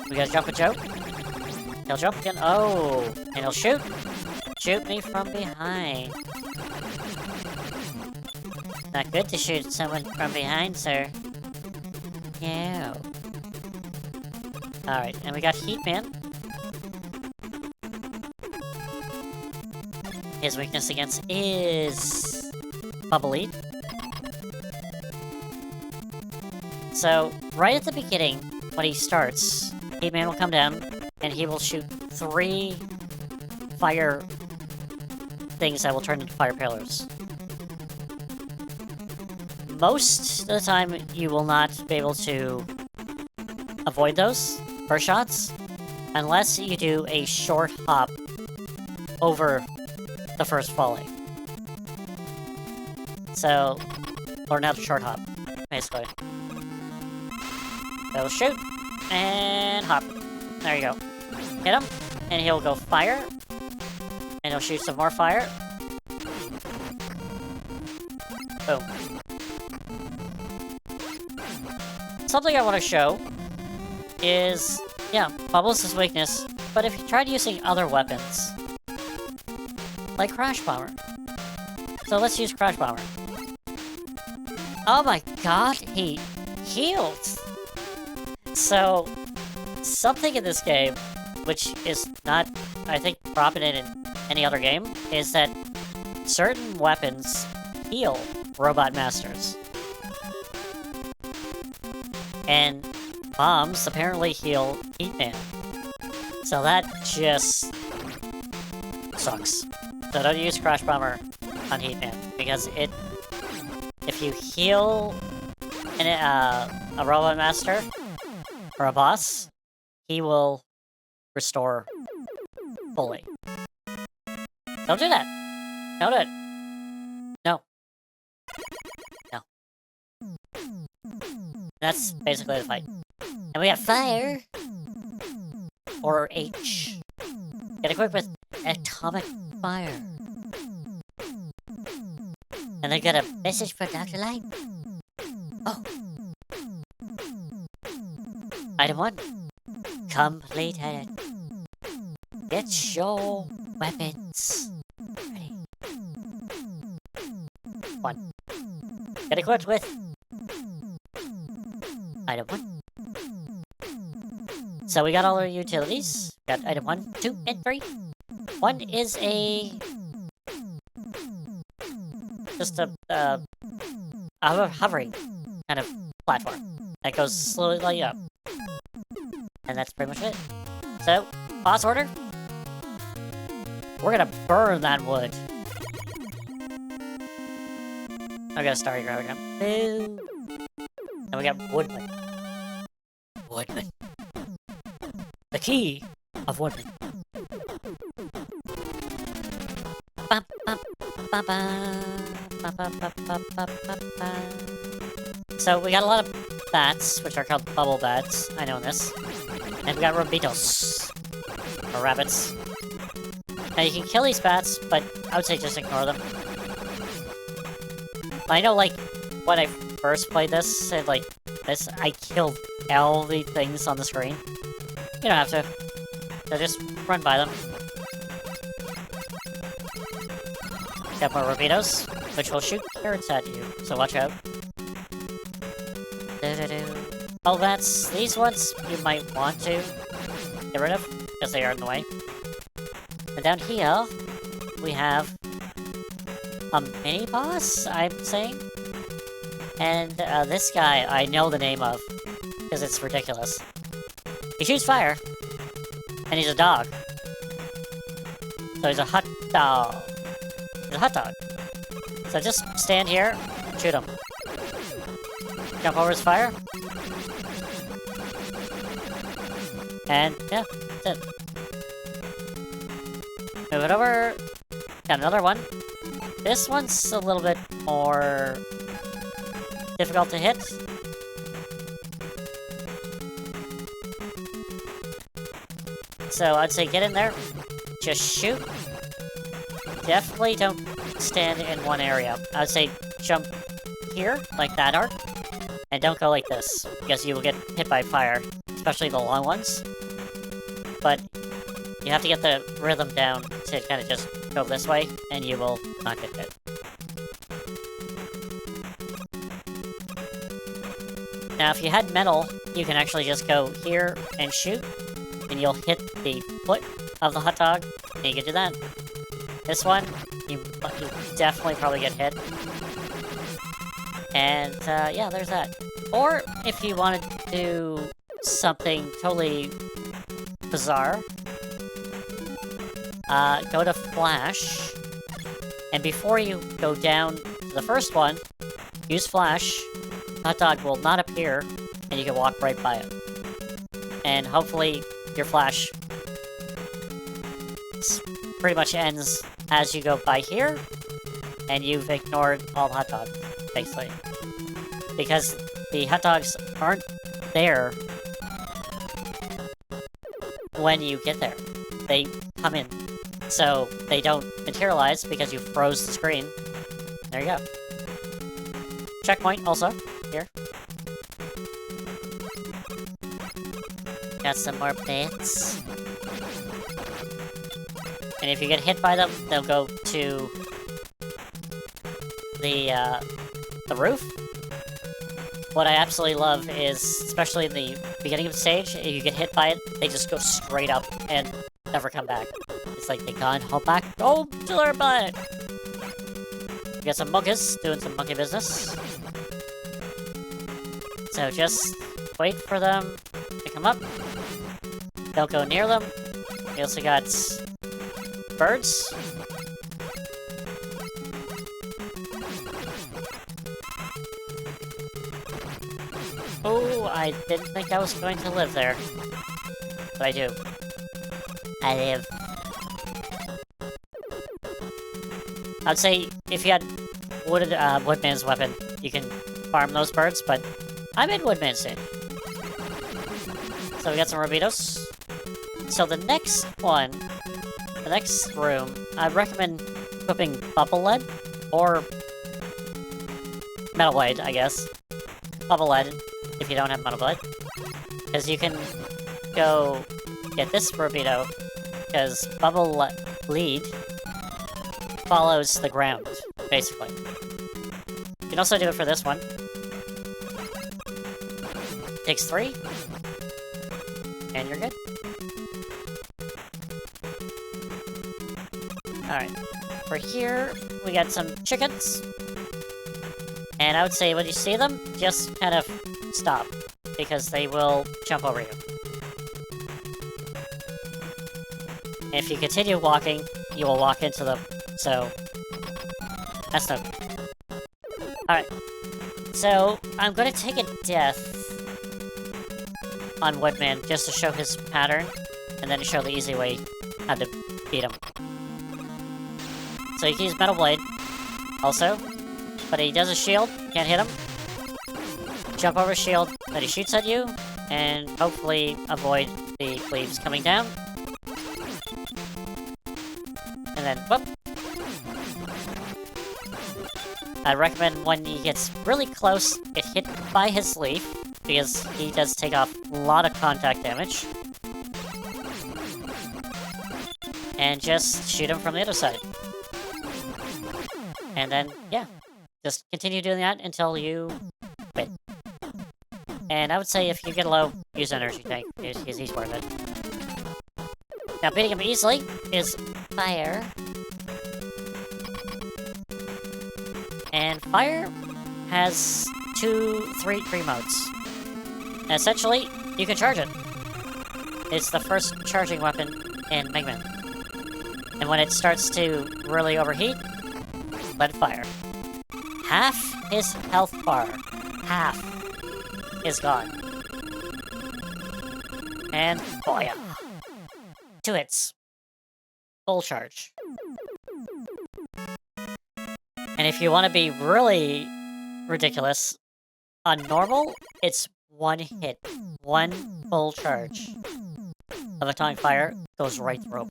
We gotta jump a joke. He'll jump again. Oh! And he'll shoot! Shoot me from behind. Not good to shoot someone from behind, sir. Yeah. Alright, and we got Heatman. His weakness against is Bubbly. So, right at the beginning, when he starts, Heatman will come down, and he will shoot 3 fire things that will turn into fire pillars. Most of the time, you will not be able to avoid those first shots, unless you do a short hop over the first volley. So, learn how to short hop, basically. So shoot, and hop. There you go. Hit him, and he'll go fire, and he'll shoot some more fire. Boom. Something I want to show is, yeah, Bubbles is weakness, but if you tried using other weapons, like Crash Bomber. So let's use Crash Bomber. Oh my god, he heals! So, something in this game, which is not, I think, prominent in any other game, is that certain weapons heal Robot Masters. And bombs apparently heal Heatman. So that just sucks. So don't use Crash Bomber on Heatman, because if you heal a Robot Master or a boss, he will restore fully. Don't do that! Don't do it! No. No. That's basically the fight. And we have fire! Or H. Get equipped with atomic fire. And I got a message for Dr. Light. Oh. Item 1. Completed. Get your weapons ready. 1. Get equipped with Item 1. So we got all our utilities. Got item 1, 2, and 3. 1. One is just a hovering kind of platform that goes slowly up. And that's pretty much it. So, boss order. We're gonna burn that wood. I gotta start grabbing up. Boo! And we got Woodman. Woodman. The key of Woodman. So we got a lot of bats, which are called bubble bats. I know this. And we got rabitos. Or rabbits. Now you can kill these bats, but I would say just ignore them. I know, like, when I first played this, I killed all the things on the screen. You don't have to. So just run by them. Got more rabitos, which will shoot carrots at you, so watch out. Oh, bats. These ones you might want to get rid of, because they are in the way. And down here, we have a mini-boss, I'm saying? And this guy I know the name of, because it's ridiculous. He shoots fire, and he's a dog. So he's a hot dog. He's a hot dog. So just stand here, shoot him. Jump over his fire. And, yeah, that's it. Move it over. Got another one. This one's a little bit more difficult to hit. So I'd say get in there. Just shoot. Definitely don't stand in one area. I'd say jump here, like that arc. And don't go like this, because you will get hit by fire. Especially the long ones. But you have to get the rhythm down to kind of just go this way, and you will not get hit. Now, if you had metal, you can actually just go here and shoot, and you'll hit the foot of the hot dog, and you can do that. This one, you definitely probably get hit. And, yeah, there's that. Or, if you wanted to do something totally bizarre, go to Flash, and before you go down to the first one, use Flash. Hot dog will not appear, and you can walk right by it. And hopefully, your Flash pretty much ends as you go by here, and you've ignored all the hot dogs, basically. Because the hot dogs aren't there when you get there. They come in. So, they don't materialize because you froze the screen. There you go. Checkpoint, also, here. Got some more bits. And if you get hit by them, they'll go to the roof. What I absolutely love is, especially in the beginning of the stage, if you get hit by it, they just go straight up and never come back. It's like they can't hop back. Oh, to their butt! We got some monkeys doing some monkey business. So just wait for them to come up. Don't go near them. We also got birds. Oh, I didn't think I was going to live there. But I do. I live. I'd say if you had Woodman's weapon, you can farm those birds, but I'm in Woodman's stage. So we got some rabitos. So the next one, the next room, I'd recommend equipping bubble lead, or metal blade, I guess. Bubble lead, if you don't have metal blade. Because you can go get this rabito, because bubble lead follows the ground, basically. You can also do it for this one. Takes 3. And you're good. Alright. For here, we got some chickens. And I would say when you see them, just kind of stop. Because they will jump over you. If you continue walking, you will walk into them. So, that's no good. Alright. So, I'm gonna take a death on Woodman just to show his pattern, and then to show the easy way how to beat him. So you can use Metal Blade, also, but he does a shield, can't hit him. Jump over shield, then he shoots at you, and hopefully avoid the cleaves coming down. And then, whoop. I recommend when he gets really close, get hit by his leaf, because he does take off a lot of contact damage. And just shoot him from the other side. And then, yeah, just continue doing that until you win. And I would say if you get low, use Energy Tank, because he's worth it. Now, beating him easily is Fire. And Fire has three modes. And essentially, you can charge it. It's the first charging weapon in Mega Man. And when it starts to really overheat, let it fire. Half his health bar, half, is gone. And boy, 2 hits. Full charge. And if you want to be really ridiculous, on normal, it's 1 hit. 1 full charge of Atomic Fire goes right through him.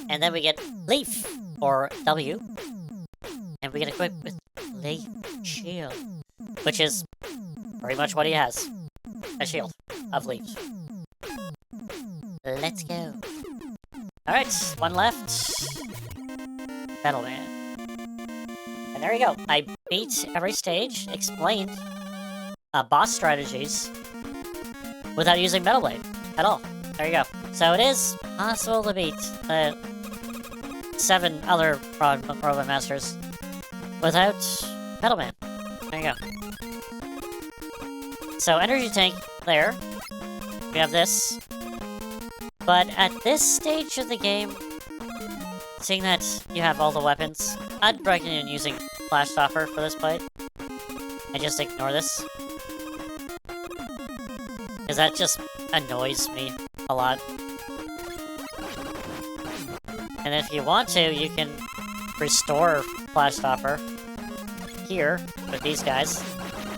And then we get Leaf, or W, and we get equipped with Leaf Shield, which is pretty much what he has. A shield of leaves. Let's go. Alright, 1 left. Metal Man. And there you go. I beat every stage, explained boss strategies without using Metal Blade at all. There you go. So it is possible to beat 7 other Robot Masters without Metal Man. There you go. So Energy Tank there. We have this. But at this stage of the game, seeing that you have all the weapons, I'd recommend using Flash Stopper for this fight. And just ignore this. Because that just annoys me a lot. And if you want to, you can restore Flash Stopper here with these guys.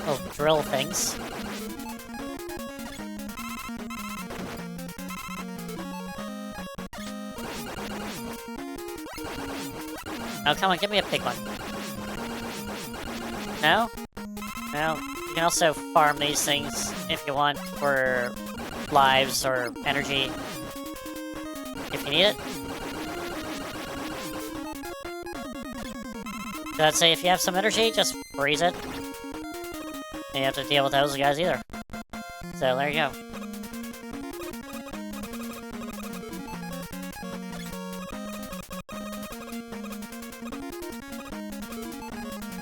Little drill things. Oh, come on, give me a big one. No? No. You can also farm these things if you want for lives or energy. If you need it. So I'd say if you have some energy, just freeze it. And you have to deal with those guys either. So there you go.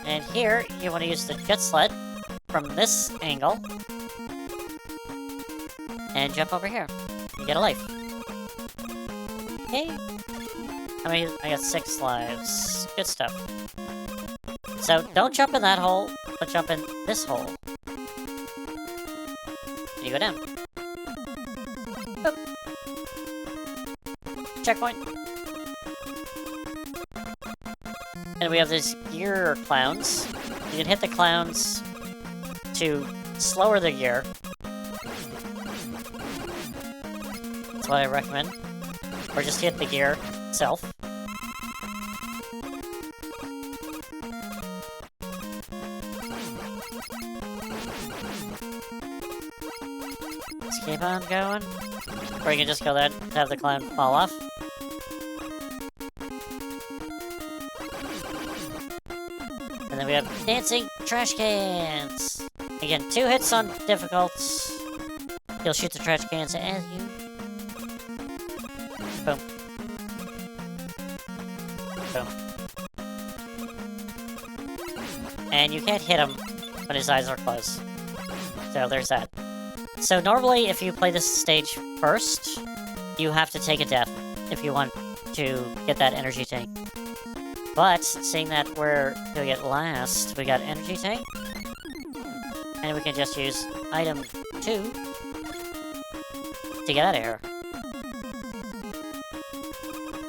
And here, you want to use the Jet Sled from this angle. And jump over here. You get a life. Okay. I got 6 lives. Good stuff. So, don't jump in that hole, but jump in this hole. And you go down. Boop. Checkpoint. And we have these gear clowns. You can hit the clowns to slower the gear. That's what I recommend. Or just hit the gear itself. Let's keep on going. Or you can just go there and have the clown fall off. And then we have dancing trash cans. Again, 2 hits on difficult. He'll shoot the trash cans at you. Boom. Boom. And you can't hit him when his eyes are closed. So there's that. So normally, if you play this stage first, you have to take a death if you want to get that energy tank. But, seeing that we're doing it last, we got energy tank. And we can just use item 2 to get out of here.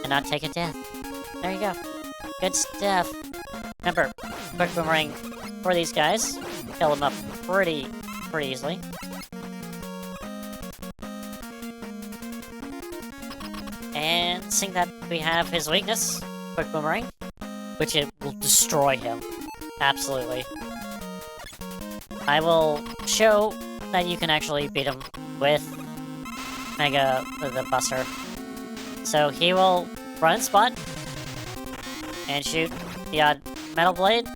And not take a death. There you go. Good stuff. Remember, quick boomerang for these guys. Kill them up pretty easily. And seeing that we have his weakness, quick boomerang, which it will destroy him. Absolutely. I will show that you can actually beat him with Mega, the Buster. So he will run spot and shoot the odd metal blade.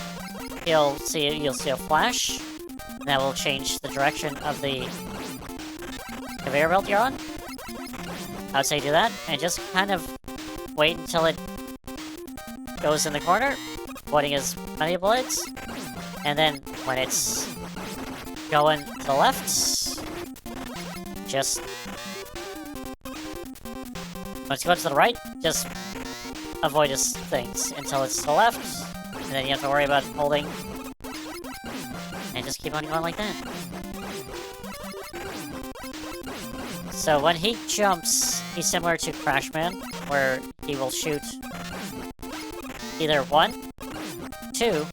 You'll see a flash. That will change the direction of the conveyor belt you're on. I would say do that, and just kind of wait until it goes in the corner, avoiding as many blades. And then when it's going to the left, just... when it's going to the right, just avoid his things until it's to the left, and then you have to worry about holding, and just keep on going like that. So when he jumps, he's similar to Crashman, where he will shoot either 1, 2,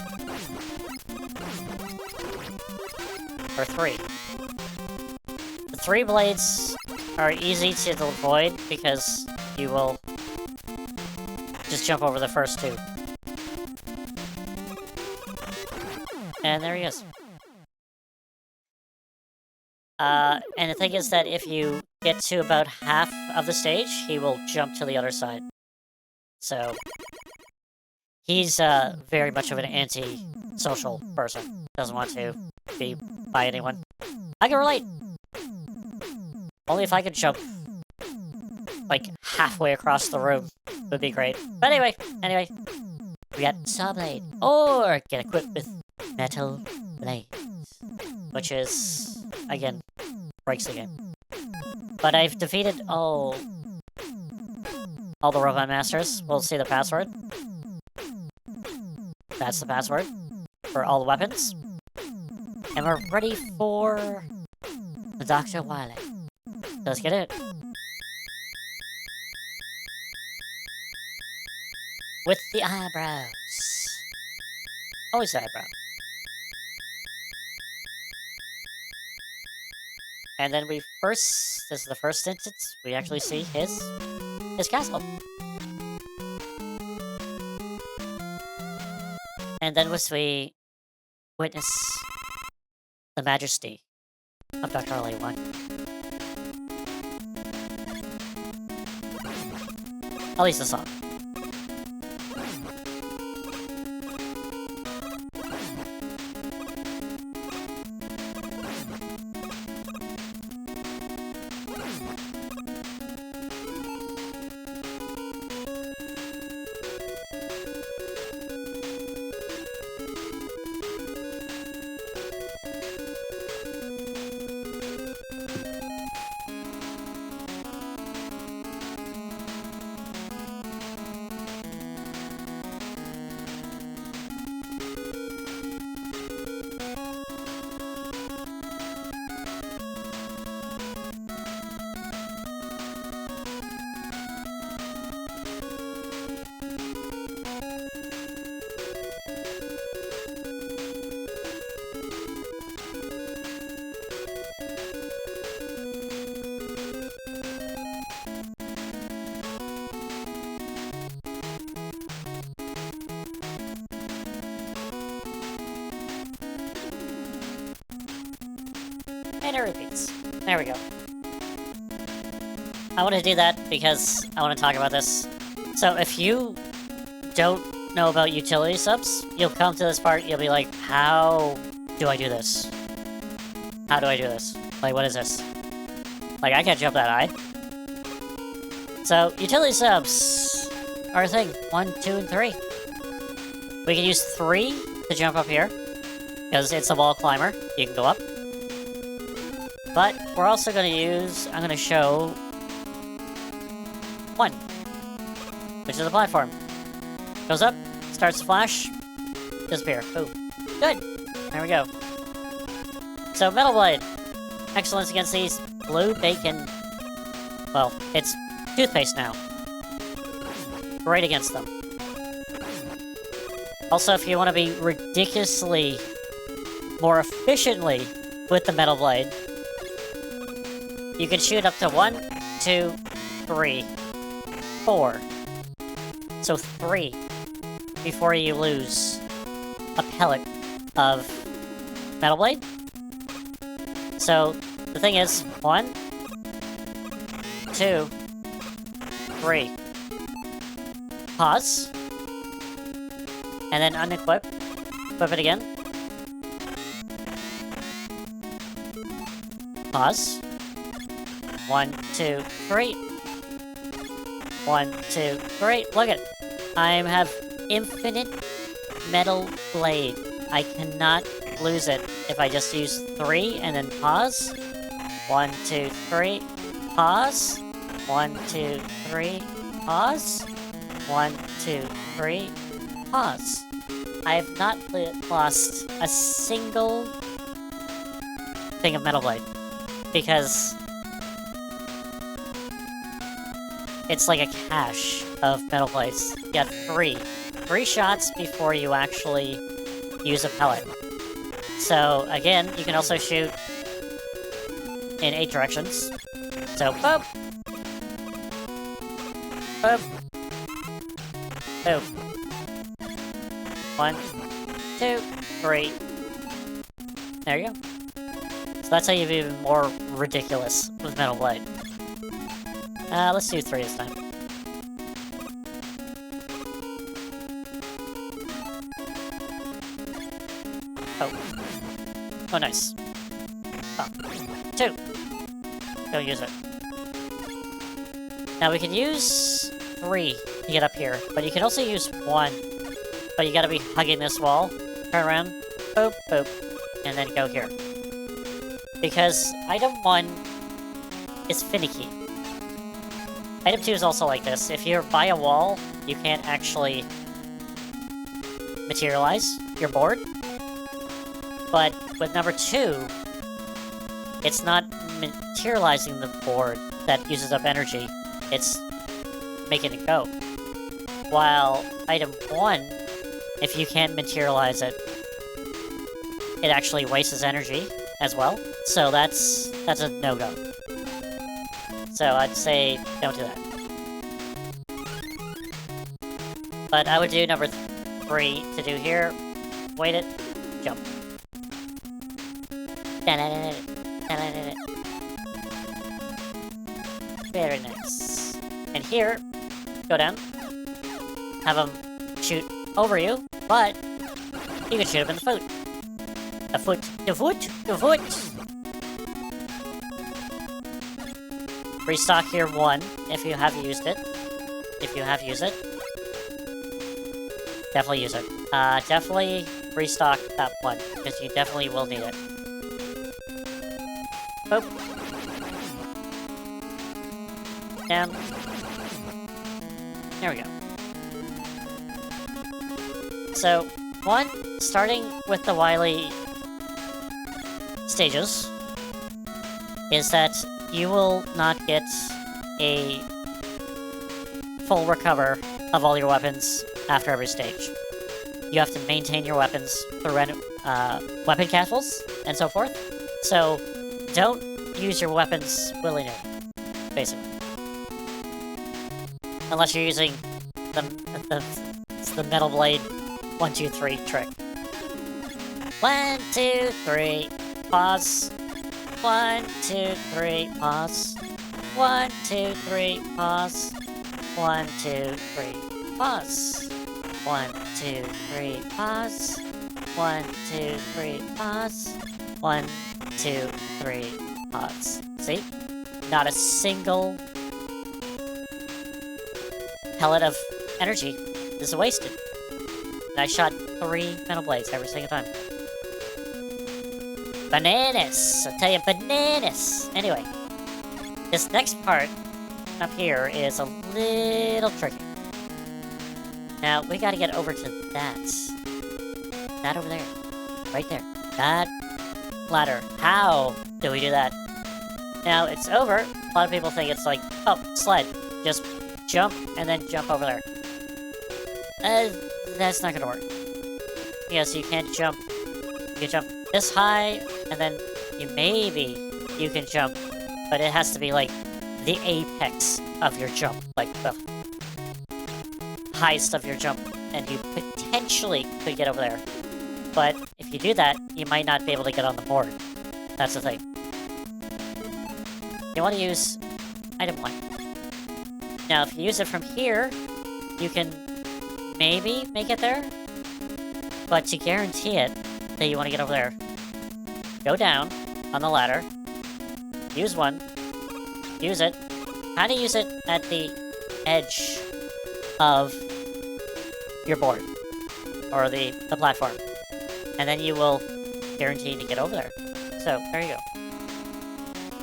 or 3. The 3 blades are easy to avoid because you will just jump over the first 2. And there he is. And the thing is that if you get to about half of the stage, he will jump to the other side. So, he's very much of an anti-social person. Doesn't want to be by anyone. I can relate! Only if I could jump, like, halfway across the room would be great. But anyway, we got Saw Blade, or get equipped with Metal Blades, which is, again, breaks the game. But I've defeated all the Robot Masters. We'll see the password. That's the password for all the weapons. And we're ready for the Dr. Wily. Let's get it. With the eyebrows. Always the eyebrow. And then this is the first instance we actually see his castle. And then we witness the majesty of Dr. Wily 1. At least the song. And it repeats. There we go. I want to do that because I want to talk about this. So if you don't know about utility subs, you'll come to this part, you'll be like, how do I do this? How do I do this? Like, what is this? Like, I can't jump that high. So, utility subs are a thing. 1, 2, and 3. We can use 3 to jump up here, because it's a wall climber. You can go up. But we're also going to use, I'm going to show 1, which is a platform. Goes up, starts to flash, disappear. Boom. Good. There we go. So, Metal Blade. Excellence against these blue bacon. Well, it's toothpaste now. Great against them. Also, if you want to be ridiculously more efficiently with the Metal Blade, you can shoot up to 1, 2, 3, 4. So 3 before you lose a pellet of Metal Blade. So the thing is, 1, 2, 3. Pause. And then unequip. Equip it again. Pause. 1, 2, 3. 1, 2, 3. Look at it. I have infinite Metal Blade. I cannot lose it if I just use 3 and then pause. 1, 2, 3. Pause. 1, 2, 3. Pause. 1, 2, 3. Pause. I have not lost a single thing of Metal Blade, because it's like a cache of Metal Blades. You got 3 shots before you actually use a pellet. So again, you can also shoot in 8 directions. So boop, boop, boop. 1, 2, 3. There you go. So that's how you be even more ridiculous with Metal Blade. Let's do 3 this time. Oh. Oh, nice. Oh. 2. Don't use it. Now we can use 3 to get up here, but you can also use 1. But you gotta be hugging this wall. Turn around. Boop, boop. And then go here. Because item 1 is finicky. Item 2 is also like this. If you're by a wall, you can't actually materialize. You're bored. But with number 2, it's not materializing the board that uses up energy. It's making it go. While item 1, if you can't materialize it, it actually wastes energy as well. So that's a no-go. So I'd say don't do that. But I would do number 3 to do here. Wait it. Jump. Very nice. And here, go down. Have them shoot over you, but you can shoot him in the foot. The foot, the foot, the foot! Restock here 1 if you have used it. If you have used it. Definitely use it. Definitely restock that 1, because you definitely will need it. Boop. Down. There we go. So, 1, starting with the Wily stages, is that you will not get a full recover of all your weapons after every stage. You have to maintain your weapons through weapon castles and so forth. So, don't use your weapons willy-nilly, basically. Unless you're using the Metal Blade 1, 2, 3 trick. 1, 2, 3, pause. 1, 2, 3, pause. 1, 2, 3, pause. 1, 2, 3, pause. 1, 2, 3, pause. 1, 2, 3, pause. 1, 2, 3, pause. See? not a single pellet of energy is wasted. And I shot 3 metal blades every single time. Bananas! I'll tell you, bananas! Anyway, this next part up here is a little tricky. Now, we gotta get over to that. That over there. Right there. That ladder. How do we do that? Now, it's over. A lot of people think it's like, oh, sled. Just jump, and then jump over there. That's not gonna work. Yes, you can't jump. You can jump this high, and then you can jump, but it has to be like the apex of your jump, like the highest of your jump, and you potentially could get over there. But if you do that, you might not be able to get on the board. That's the thing. You want to use item 1. Now, if you use it from here, you can maybe make it there. But to guarantee it, that you want to get over there, go down on the ladder, use 1, use it, kind of use it at the edge of your board, or the platform, and then you will guarantee to get over there. So, there you go.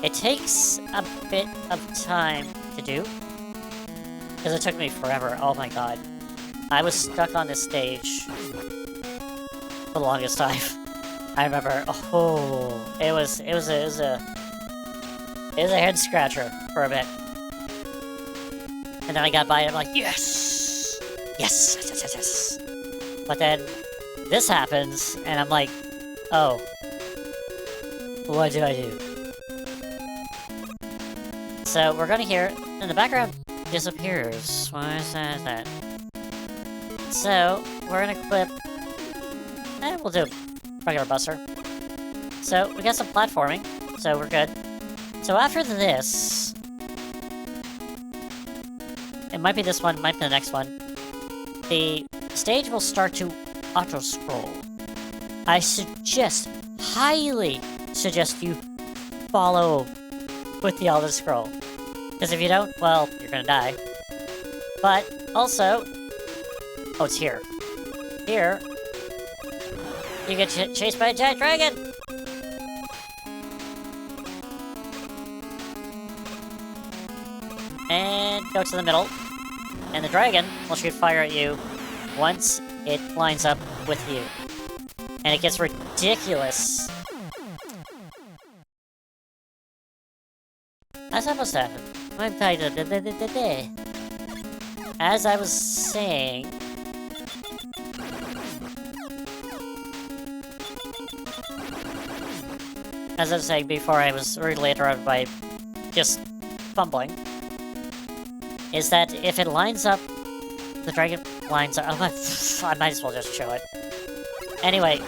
It takes a bit of time to do, because it took me forever. Oh my god. I was stuck on this stage for the longest time. I remember, it was a head scratcher for a bit. And then I got by it, I'm like, yes! Yes, yes, yes, yes, yes. But then this happens, and I'm like, oh, what do I do? So we're gonna hear, and the background disappears. Why is that? So we're gonna equip, we'll do regular buster. So we got some platforming, so we're good. So after this, it might be this one, might be the next one. The stage will start to auto-scroll. I highly suggest you follow with the auto-scroll. Because if you don't, well, you're gonna die. But also, oh, it's here. Here, you get chased by a giant dragon! And go to the middle. And the dragon will shoot fire at you once it lines up with you. And it gets ridiculous. How's that supposed to happen? As I was saying... As I was saying before, I was rudely interrupted by just fumbling. Is that if it lines up, the dragon lines up. I might as well just show it. Anyway.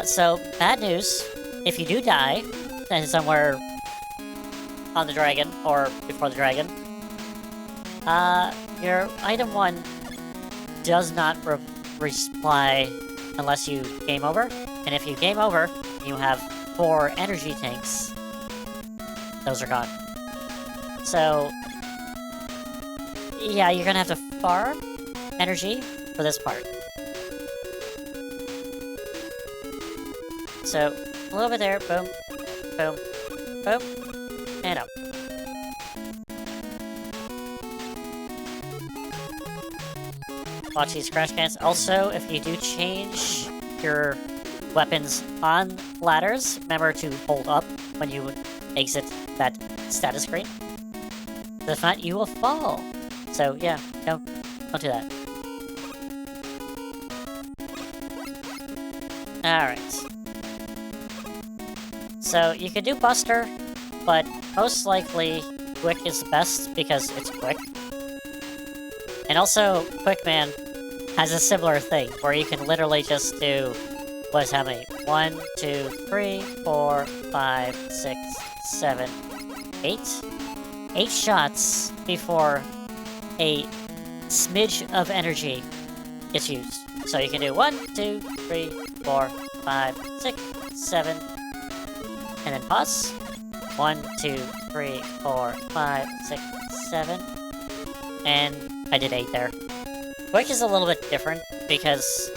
So, bad news. If you do die, and somewhere on the dragon, or before the dragon, your item 1 does not resupply unless you game over. And if you game over, you have 4 energy tanks. Those are gone. So, yeah, you're gonna have to farm energy for this part. So, a little bit there, boom, boom, boom, and up. Watch these crash cans. Also, if you do change your weapons on ladders, remember to hold up when you exit that status screen. If not, you will fall. So yeah, don't do that. Alright. So you can do Buster, but most likely Quick is the best because it's quick. And also, Quickman has a similar thing, where you can literally just do, what is how many? 1, 2, 3, 4, 5, 6, 7, 8? 8 shots before a smidge of energy gets used. So you can do 1, 2, 3, 4, 5, 6, 7, and then pause. 1, 2, 3, 4, 5, 6, 7. And I did 8 there. Quick is a little bit different because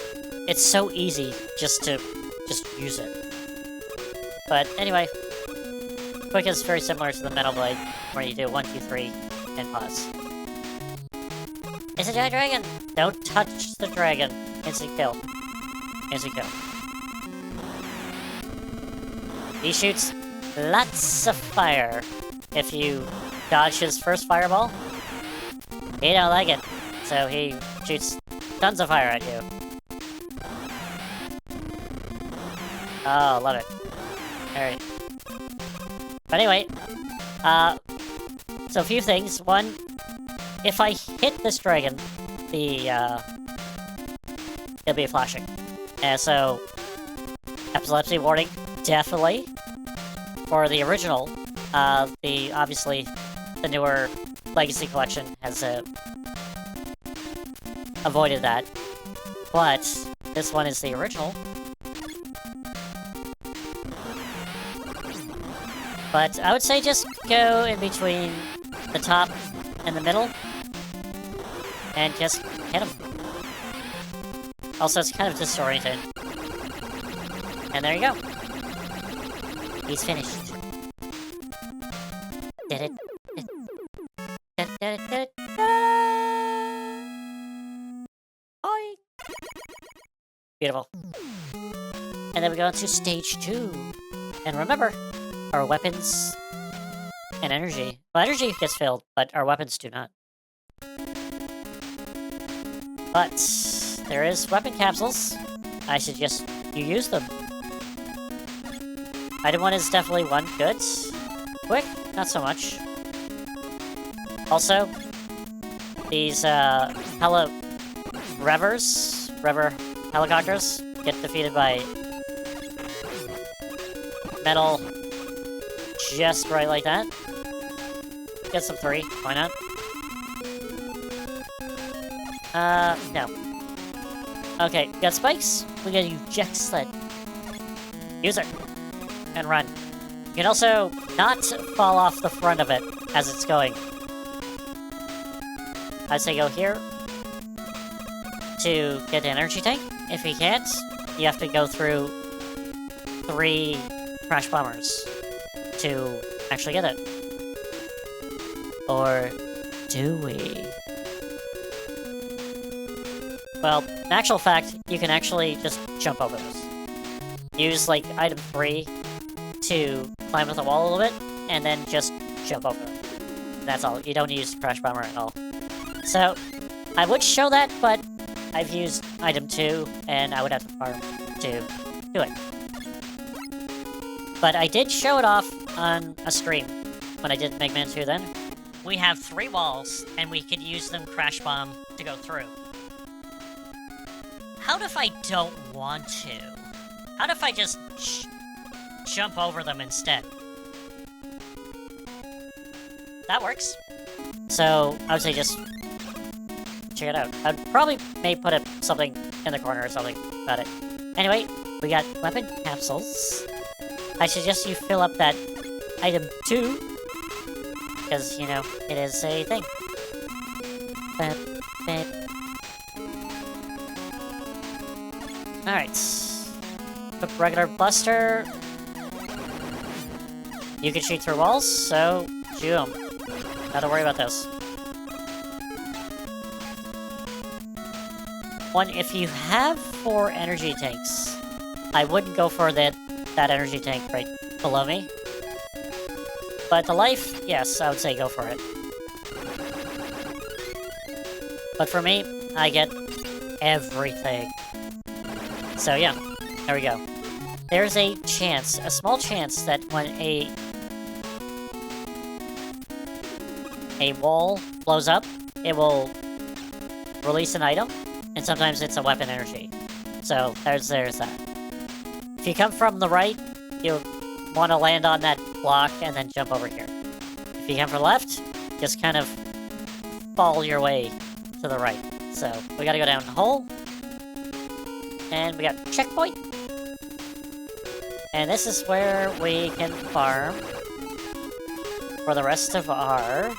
it's so easy just use it. But anyway, Quick is very similar to the Metal Blade, where you do 1, 2, 3, and pause. It's a giant dragon! Don't touch the dragon. Instant kill. Instant kill. He shoots lots of fire. If you dodge his first fireball, he don't like it. So he shoots tons of fire at you. Oh, love it. Alright. But anyway, so a few things. One, if I hit this dragon, it'll be flashing. And so, epilepsy warning, definitely. For the original, obviously, the newer Legacy Collection has, avoided that. But, this one is the original. But I would say just go in between the top and the middle, and just hit him. Also, it's kind of disoriented. And there you go. He's finished. Did it. Oi! Beautiful. And then we go into stage 2. And remember, our weapons and energy. Well, energy gets filled, but our weapons do not. But there is weapon capsules. I suggest you use them. Item 1 is definitely one. Good. Quick, not so much. Also, these Rever helicopters get defeated by metal just right like that. Get some 3, why not? No. Okay, got spikes. We got a eject sled. Use it. And run. You can also not fall off the front of it as it's going. I'd say go here to get the energy tank. If you can't, you have to go through 3 crash bombers to actually get it. Or do we? Well, in actual fact, you can actually just jump over those. Use, like, item 3 to climb up the wall a little bit, and then just jump over them. That's all. You don't use Crash Bomber at all. So, I would show that, but I've used item 2, and I would have to farm to do it. But I did show it off on a stream when I did Mega Man 2 then. We have 3 walls, and we could use them Crash Bomb to go through. How if I don't want to? How if I just jump over them instead? That works. So, I would say just check it out. I'd probably may put something in the corner or something about it. Anyway, we got weapon capsules. I suggest you fill up that item 2, because, you know, it is a thing. Alright. Quick regular buster. You can shoot through walls, so shoot them. Not to worry about this. One, if you have 4 energy tanks, I wouldn't go for that energy tank right below me. But the life, yes, I would say go for it. But for me, I get everything. So yeah, there we go. There's a chance, a small chance, that when a wall blows up, it will release an item, and sometimes it's a weapon energy. So there's that. If you come from the right, you want to land on that block and then jump over here. If you come from the left, just kind of fall your way to the right. So we gotta go down the hole. And we got checkpoint. And this is where we can farm for the rest of our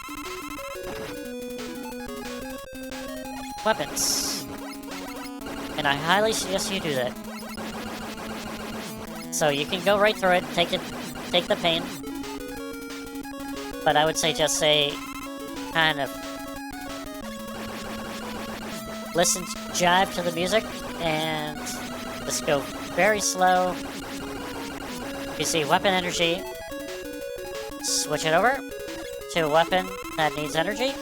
weapons. And I highly suggest you do that. So you can go right through it, take the pain. But I would say just kind of listen, jive to the music, and just go very slow. You see weapon energy, switch it over to a weapon that needs energy.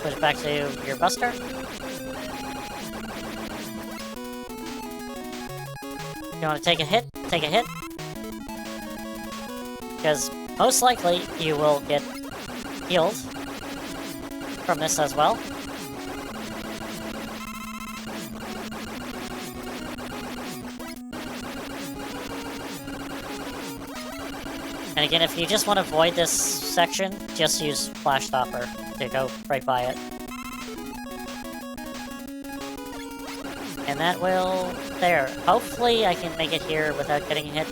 Switch it back to your buster. You want to take a hit? Take a hit. Because most likely you will get healed from this as well. And again, if you just want to avoid this section, just use Flash Stopper to go right by it. And that will... there. Hopefully I can make it here without getting hit.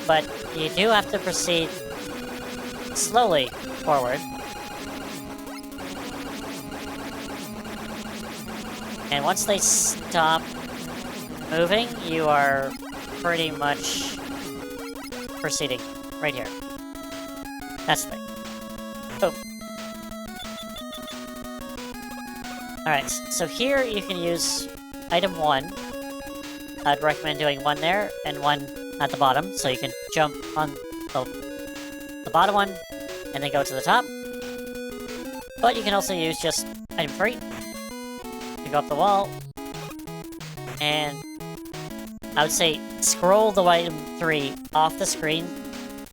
But you do have to proceed slowly forward. And once they stop moving, you are pretty much proceeding right here. That's the thing. Boom. Alright, so here you can use item 1. I'd recommend doing 1 there and 1 at the bottom, so you can jump on the bottom one and then go to the top. But you can also use just item 3 to go up the wall. And I would say scroll the item 3 off the screen,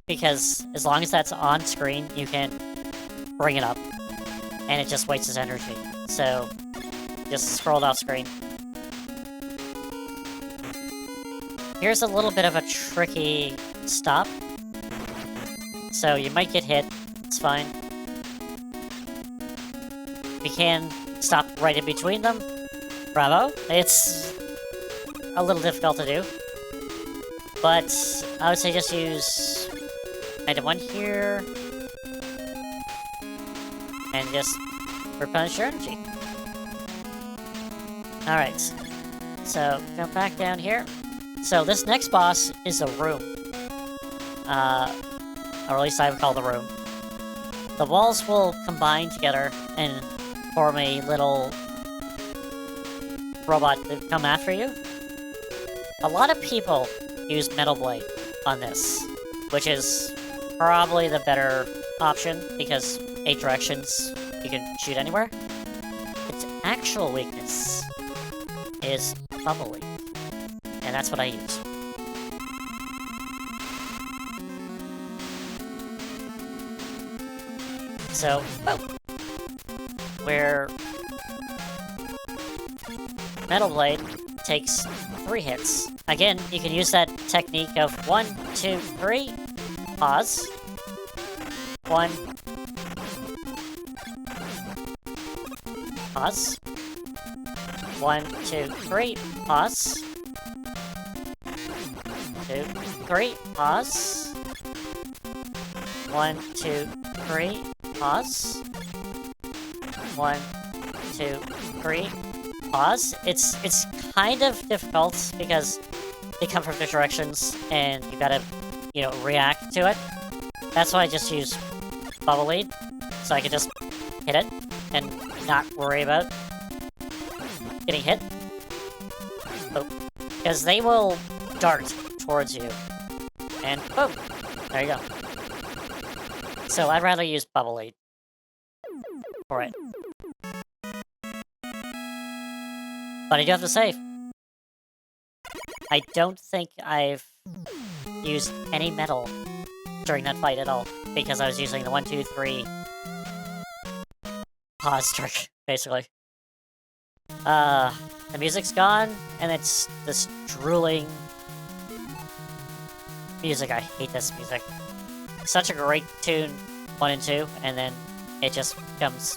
because as long as that's on screen, you can bring it up. And it just wastes its energy. So, just scroll it off screen. Here's a little bit of a tricky stop. So you might get hit, it's fine. You can stop right in between them. Bravo. It's a little difficult to do. But I would say just use item 1 here. And just replenish your energy. Alright. So, come back down here. So, this next boss is a room. Or at least I would call the room. The walls will combine together and form a little robot to come after you. A lot of people use Metal Blade on this, which is probably the better option, because 8 directions, you can shoot anywhere. Its actual weakness is Bubbly, and that's what I use. So, where Metal Blade takes 3 hits. Again, you can use that technique of 1, 2, 3, pause. 1, pause. 1, 2, 3, pause. 2, 3, pause. 1, 2, 3, pause. 1, 2, 3, pause. It's kind of difficult because they come from different directions and you gotta, react to it. That's why I just use Bubble Lead, so I can just hit it and not worry about getting hit. Because they will dart towards you. And boom! There you go. So I'd rather use Bubble Lead for it. But I do have to say, I don't think I've used any metal during that fight at all, because I was using the 1, 2, 3 pause trick, basically. The music's gone, and it's this drooling music. I hate this music. Such a great tune, 1 and 2, and then it just becomes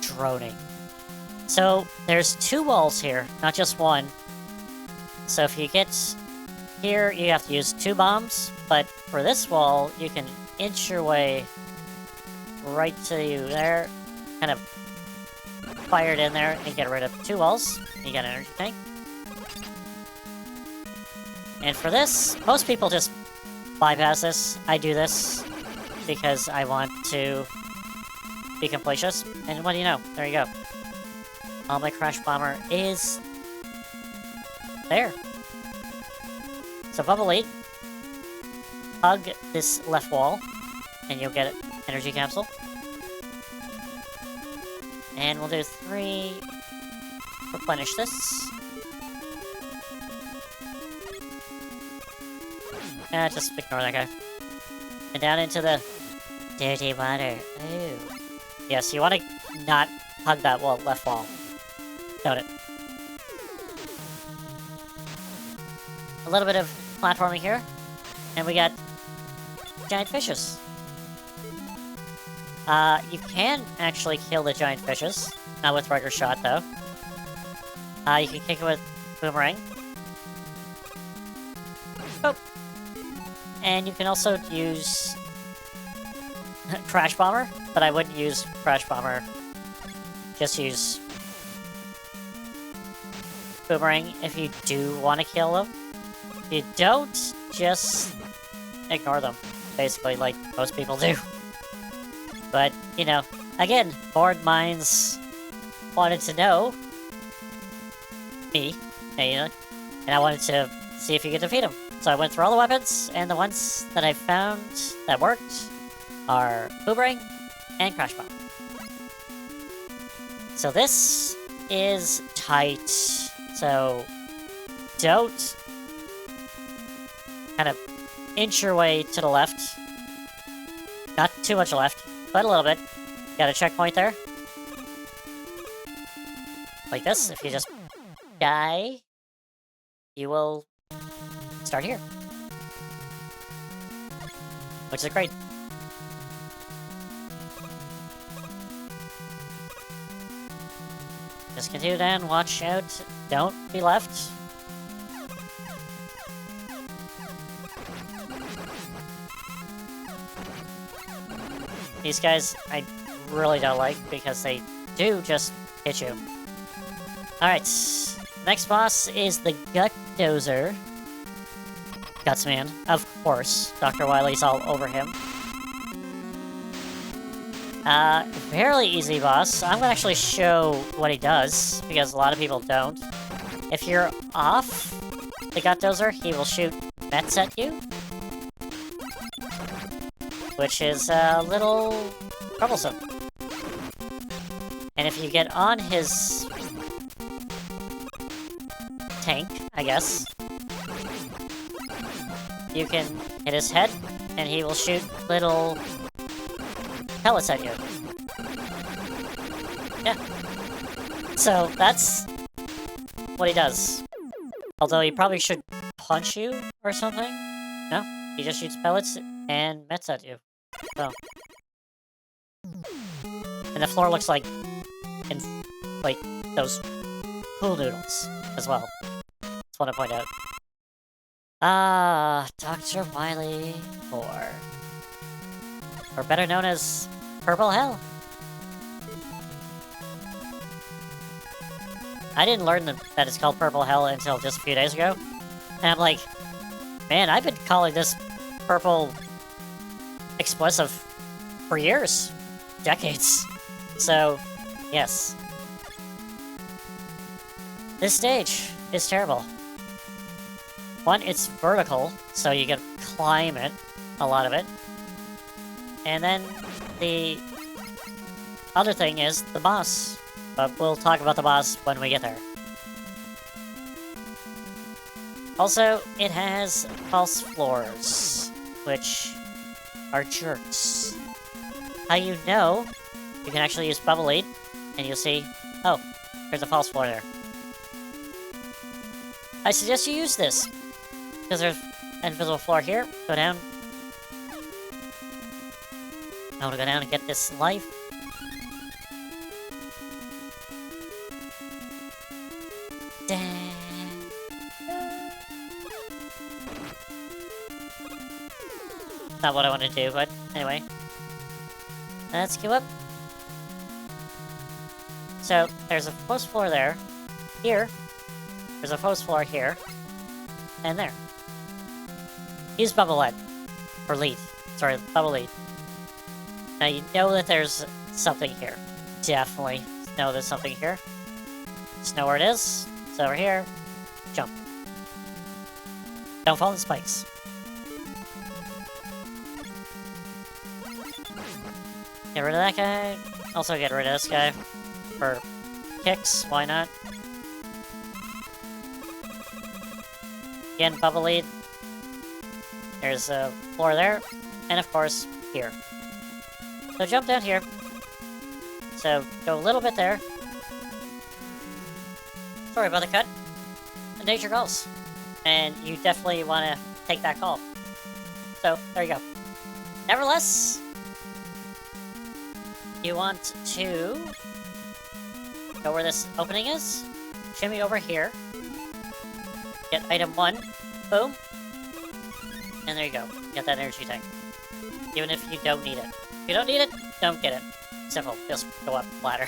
droning. So, there's 2 walls here, not just 1. So if you get here, you have to use 2 bombs, but for this wall, you can inch your way right to you there, kind of fire it in there and get rid of 2 walls. You got an energy tank. And for this, most people just bypass this. I do this because I want to be completious. And what do you know? There you go. All my Crash Bomber is there. So Bubble 8, hug this left wall, and you'll get an energy capsule. And we'll do 3, replenish this. Just ignore that guy. And down into the dirty water. Ooh. Yes, you want to not hug that left wall. Note it. A little bit of platforming here. And we got giant fishes. You can actually kill the giant fishes. Not with regular shot, though. You can kick it with Boomerang. Oh. And you can also use Crash Bomber, but I wouldn't use Crash Bomber. Just use Boomerang if you do want to kill them. If you don't, just ignore them, basically, like most people do. But, you know, again, bored minds wanted to know me, and I wanted to see if you could defeat him. So I went through all the weapons, and the ones that I found that worked are Boomerang and Crash Bomb. So this is tight. So don't kind of inch your way to the left. Not too much left, but a little bit. Got a checkpoint there. Like this, if you just die, you will start here. Which is great. Just continue down, watch out, don't be left. These guys I really don't like because they do just hit you. Alright, next boss is the Gutdozer. Gutsman, of course. Dr. Wily's all over him. Fairly easy boss. I'm gonna actually show what he does, because a lot of people don't. If you're off the Gutdozer, he will shoot mets at you. Which is a little troublesome. And if you get on his tank, I guess, you can hit his head, and he will shoot little pellets at you. Yeah. So, that's what he does. Although he probably should punch you or something. No, he just shoots pellets and mets at you. So. And the floor looks like those pool noodles as well. Just want to point out. Dr. Wily 4. Or better known as Purple Hell. I didn't learn that it's called Purple Hell until just a few days ago. And I'm like, man, I've been calling this purple explosive for years. Decades. So, yes. This stage is terrible. One, it's vertical, so you can climb it, a lot of it. And then the other thing is the boss. But we'll talk about the boss when we get there. Also, it has false floors, which are jerks. How you know, you can actually use Bubble 8, and you'll see, oh, there's a false floor there. I suggest you use this, because there's an invisible floor here. Go down. I want to go down and get this life. not what I want to do, but anyway. Let's queue up. So, there's a post floor there. Here. There's a post floor here. And there. Use Bubble Lead. Or Lead. Sorry, Bubble Lead. Now you know that there's something here. Definitely know there's something here. Just know where it is. It's over here. Jump. Don't fall in the spikes. Get rid of that guy. Also get rid of this guy. For kicks, why not? Again, Bubble Lead. There's a floor there. And of course, here. So jump down here. So go a little bit there. Sorry about the cut. And nature calls. And you definitely want to take that call. So, there you go. Nevertheless, you want to go where this opening is. Shimmy over here. Get item 1. Boom. And there you go. Get that energy tank. Even if you don't need it. If you don't need it, don't get it. Simple. Just go up the ladder.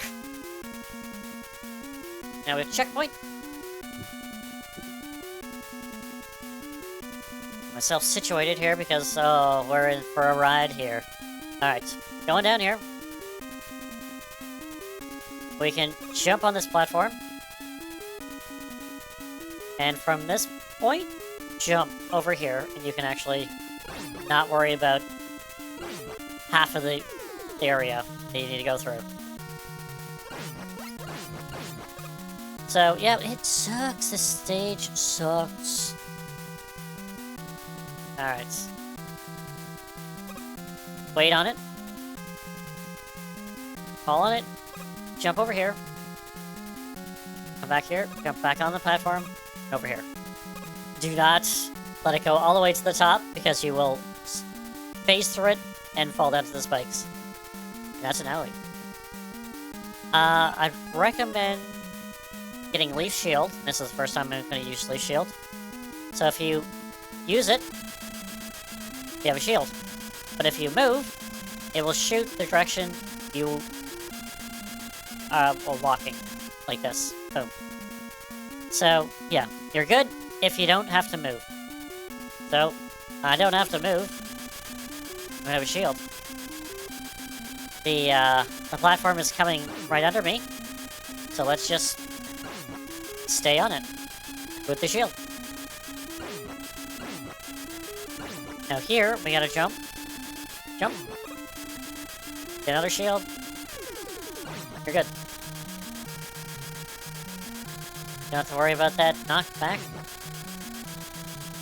Now we have checkpoint. Myself situated here because, oh, we're in for a ride here. Alright. Going down here. We can jump on this platform. And from this point, jump over here, and you can actually not worry about half of the area that you need to go through. So, yeah, it sucks. This stage sucks. Alright. Wait on it. Fall on it. Jump over here. Come back here. Jump back on the platform. Over here. Do not let it go all the way to the top, because you will phase through it and fall down to the spikes. And that's an alley. I'd recommend getting Leaf Shield. This is the first time I'm going to use Leaf Shield. So if you use it, you have a shield. But if you move, it will shoot the direction you are walking. Like this. Boom. So, yeah. You're good if you don't have to move. So, I don't have to move. I'm gonna have a shield. The platform is coming right under me. So let's just stay on it with the shield. Now here, we gotta jump. Jump. Get another shield. You're good. Don't have to worry about that knockback.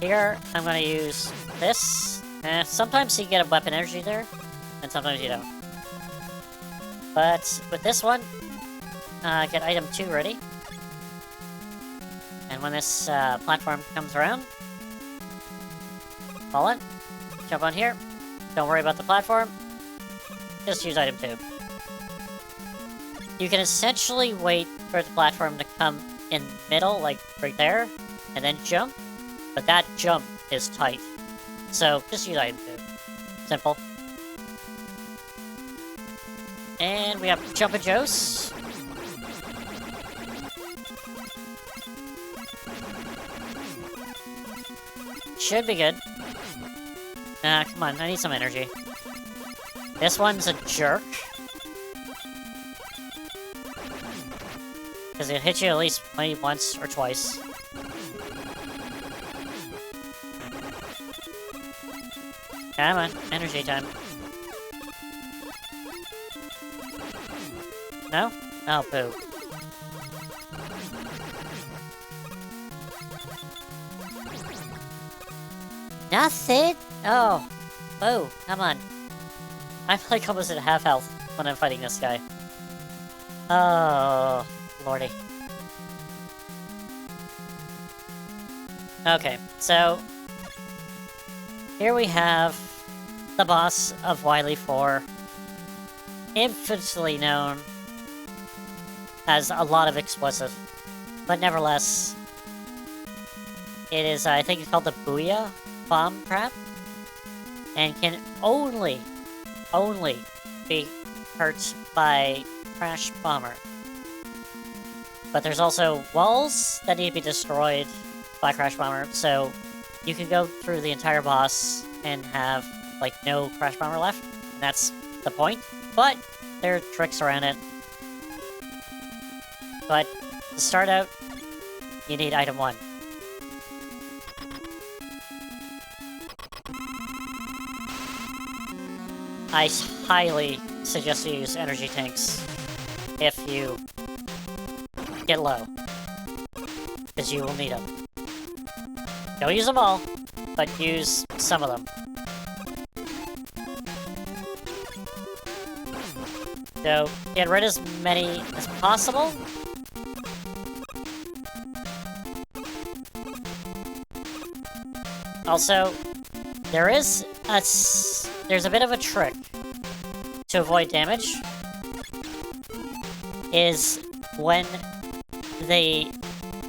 Here, I'm gonna use this. Sometimes you get a weapon energy there, and sometimes you don't. But with this one, get item 2 ready. And when this platform comes around, fall in, jump on here. Don't worry about the platform. Just use item 2. You can essentially wait for the platform to come in the middle, like right there, and then jump. But that jump is tight. So just use item 2. Simple. And we have Jumpin' Joes. Should be good. Come on, I need some energy. This one's a jerk. Because it hits you at least maybe once or twice. Come on, energy time. No? Oh, boo. Nothing? Oh. Boo, come on. I'm like almost at half health when I'm fighting this guy. Oh, lordy. Okay, so here we have the boss of Wily 4, infamously known as a lot of explosive, but nevertheless, it is, I think it's called the Booyah Bomb Trap, and can only be hurt by Crash Bomber. But there's also walls that need to be destroyed by Crash Bomber, so you can go through the entire boss and have, like, no Crash Bomber left, and that's the point. But there are tricks around it. But to start out, you need item 1. I highly suggest you use energy tanks if you get low, because you will need them. Don't use them all, but use some of them. So, get rid of as many as possible. Also, there's a bit of a trick to avoid damage, is when they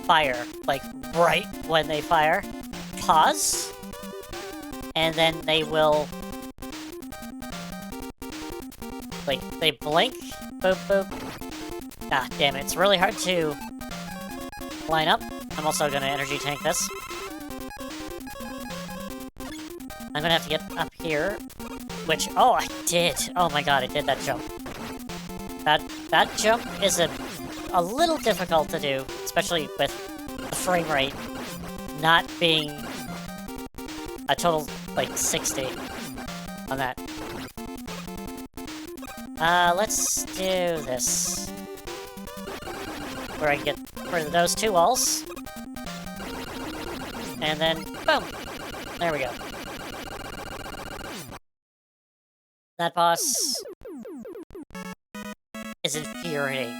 fire, like right when they fire, pause, and then they will, like, they blink, boop, boop. Ah, damn it, it's really hard to line up. I'm also gonna energy tank this. I'm gonna have to get up here, which, oh, I did! Oh my god, I did that jump. That jump is a little difficult to do, especially with the frame rate not being a total, like, 60 on that. Let's do this. Where I can get rid of those 2 walls. And then, boom! There we go. That boss is infuriating.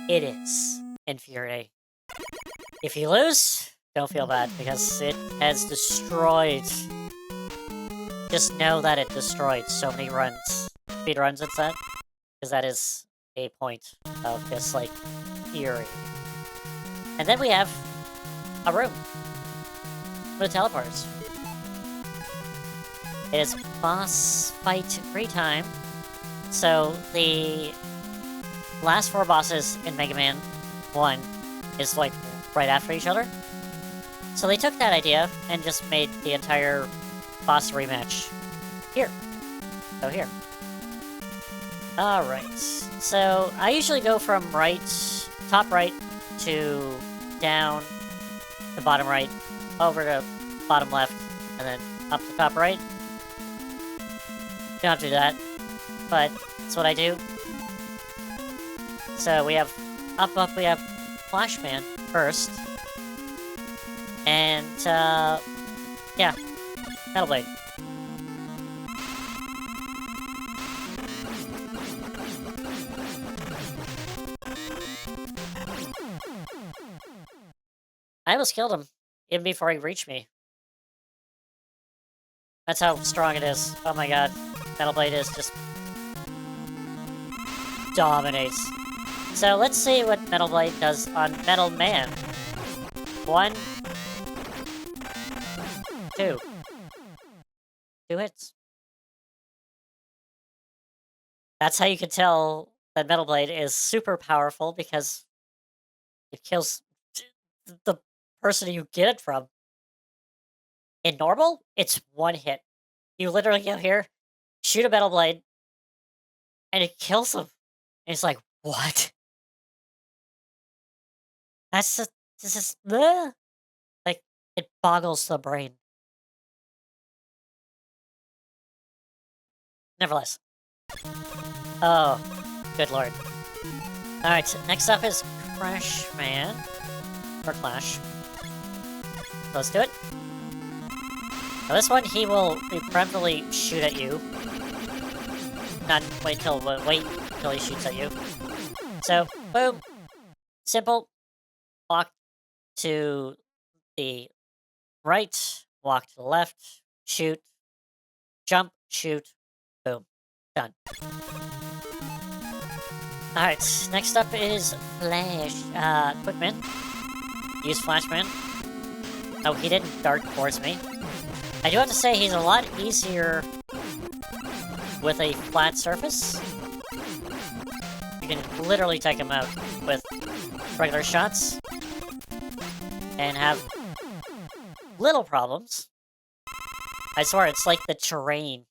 It is infuriating. If you lose, don't feel bad, because it has destroyed... Just know that it destroyed so many runs. Speed runs, it's that. Because that is a point of this, like, fury. And then we have a room with teleporters. It is boss fight free time. So the last 4 bosses in Mega Man 1 is, like, right after each other. So they took that idea and just made the entire boss rematch here. So here. Alright. So I usually go from top right to down to bottom right, over to bottom left, and then up to top right. You don't have to do that, but that's what I do. So we have up, we have Flashman first. And, yeah, Metal Blade. I almost killed him, even before he reached me. That's how strong it is. Oh my god. Metal Blade is just... dominates. So let's see what Metal Blade does on Metal Man. 1, 2. 2 hits. That's how you can tell that Metal Blade is super powerful, because it kills the person you get it from. In normal, it's 1 hit. You literally go here, shoot a Metal Blade, and it kills him. And it's like, what? That's just, this is, like, it boggles the brain. Nevertheless. Oh, good lord. Alright, next up is Crash Man. Or Clash. Let's do it. Now this one, he will preemptively shoot at you. Not wait till he shoots at you. So, boom. Simple. Walk to the right, walk to the left, shoot, jump, shoot, boom. Done. Alright, next up is Quickman. Use Flashman. Oh, he didn't dart towards me. I do have to say he's a lot easier with a flat surface. You can literally take him out with regular shots and have little problems. I swear, it's like the terrain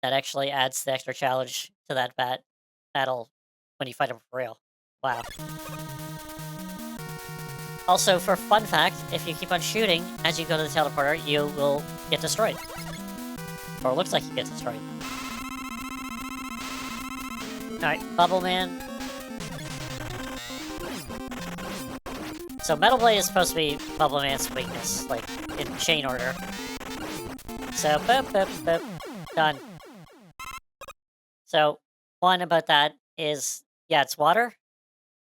that actually adds the extra challenge to that battle when you fight him for real. Wow. Also, for fun fact, if you keep on shooting as you go to the teleporter, you will get destroyed. Or it looks like you get destroyed. Alright, Bubble Man. So Metal Blade is supposed to be Bubble Man's weakness, like, in chain order. So, boop, boop, boop. Done. So, one about that is, yeah, it's water.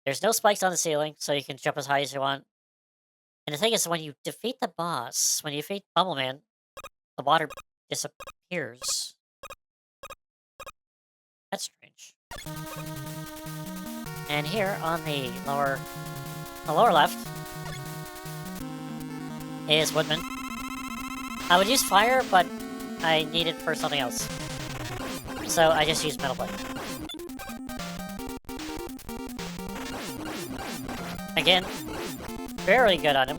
There's no spikes on the ceiling, so you can jump as high as you want. And the thing is, when you defeat the boss, when you defeat Bubble Man, the water disappears. That's strange. And here on the lower left is Woodman. I would use fire, but I need it for something else. So I just used Metal Blade. Again, very good on him.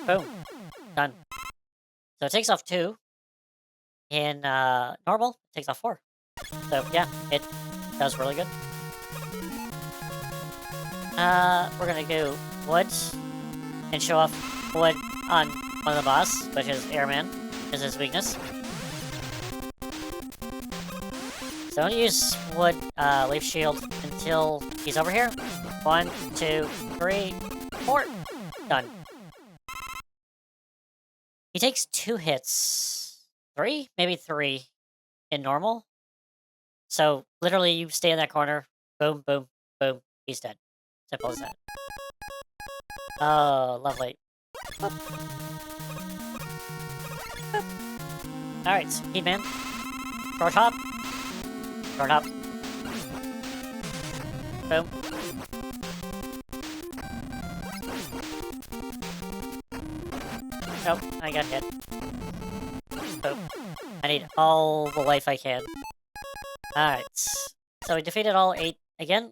Boom. Done. So it takes off 2. In normal, it takes off 4. So yeah, it does really good. We're gonna do wood and show off wood on one of the boss, which is Airman, is his weakness. So I'm gonna use wood leaf shield until he's over here. 1, 2, 3, 4. Done. He takes 2 hits. 3? Maybe 3 in normal. So literally you stay in that corner, boom, boom, boom, he's dead. Simple as that. Oh, lovely. Boop. Boop. Alright, so Heatman. Short hop. Short hop. Boom. Nope, I got hit. Boom. I need all the life I can. Alright. So we defeated all 8 again.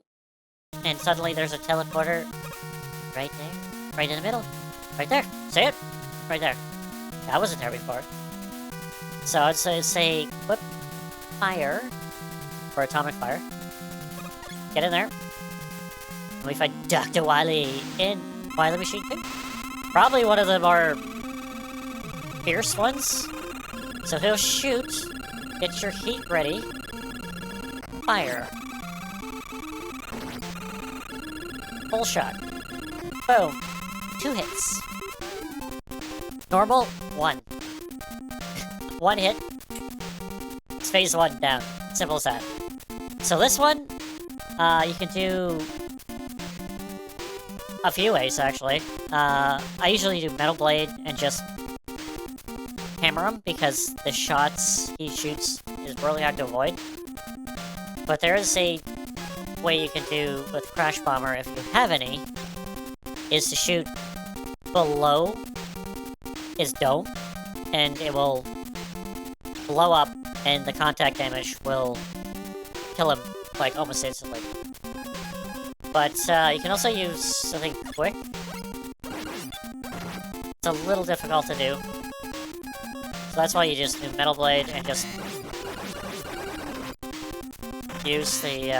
And suddenly there's a teleporter right there. Right in the middle. Right there. See it? Right there. That wasn't there before. So I'd say equip fire for atomic fire. Get in there. And we find Dr. Wily in Wily Machine 2. Probably one of the more fierce ones. So he'll shoot. Get your heat ready. Fire. Full shot. Boom. 2 hits. Normal, 1. 1 hit. It's phase 1 down. Simple as that. So this one, you can do a few ways, actually. I usually do Metal Blade and just hammer him, because the shots he shoots is really hard to avoid. But there is a way you can do with Crash Bomber, if you have any, is to shoot below his dome, and it will blow up, and the contact damage will kill him, like, almost instantly. But, you can also use something quick. It's a little difficult to do. So that's why you just do Metal Blade and just use the,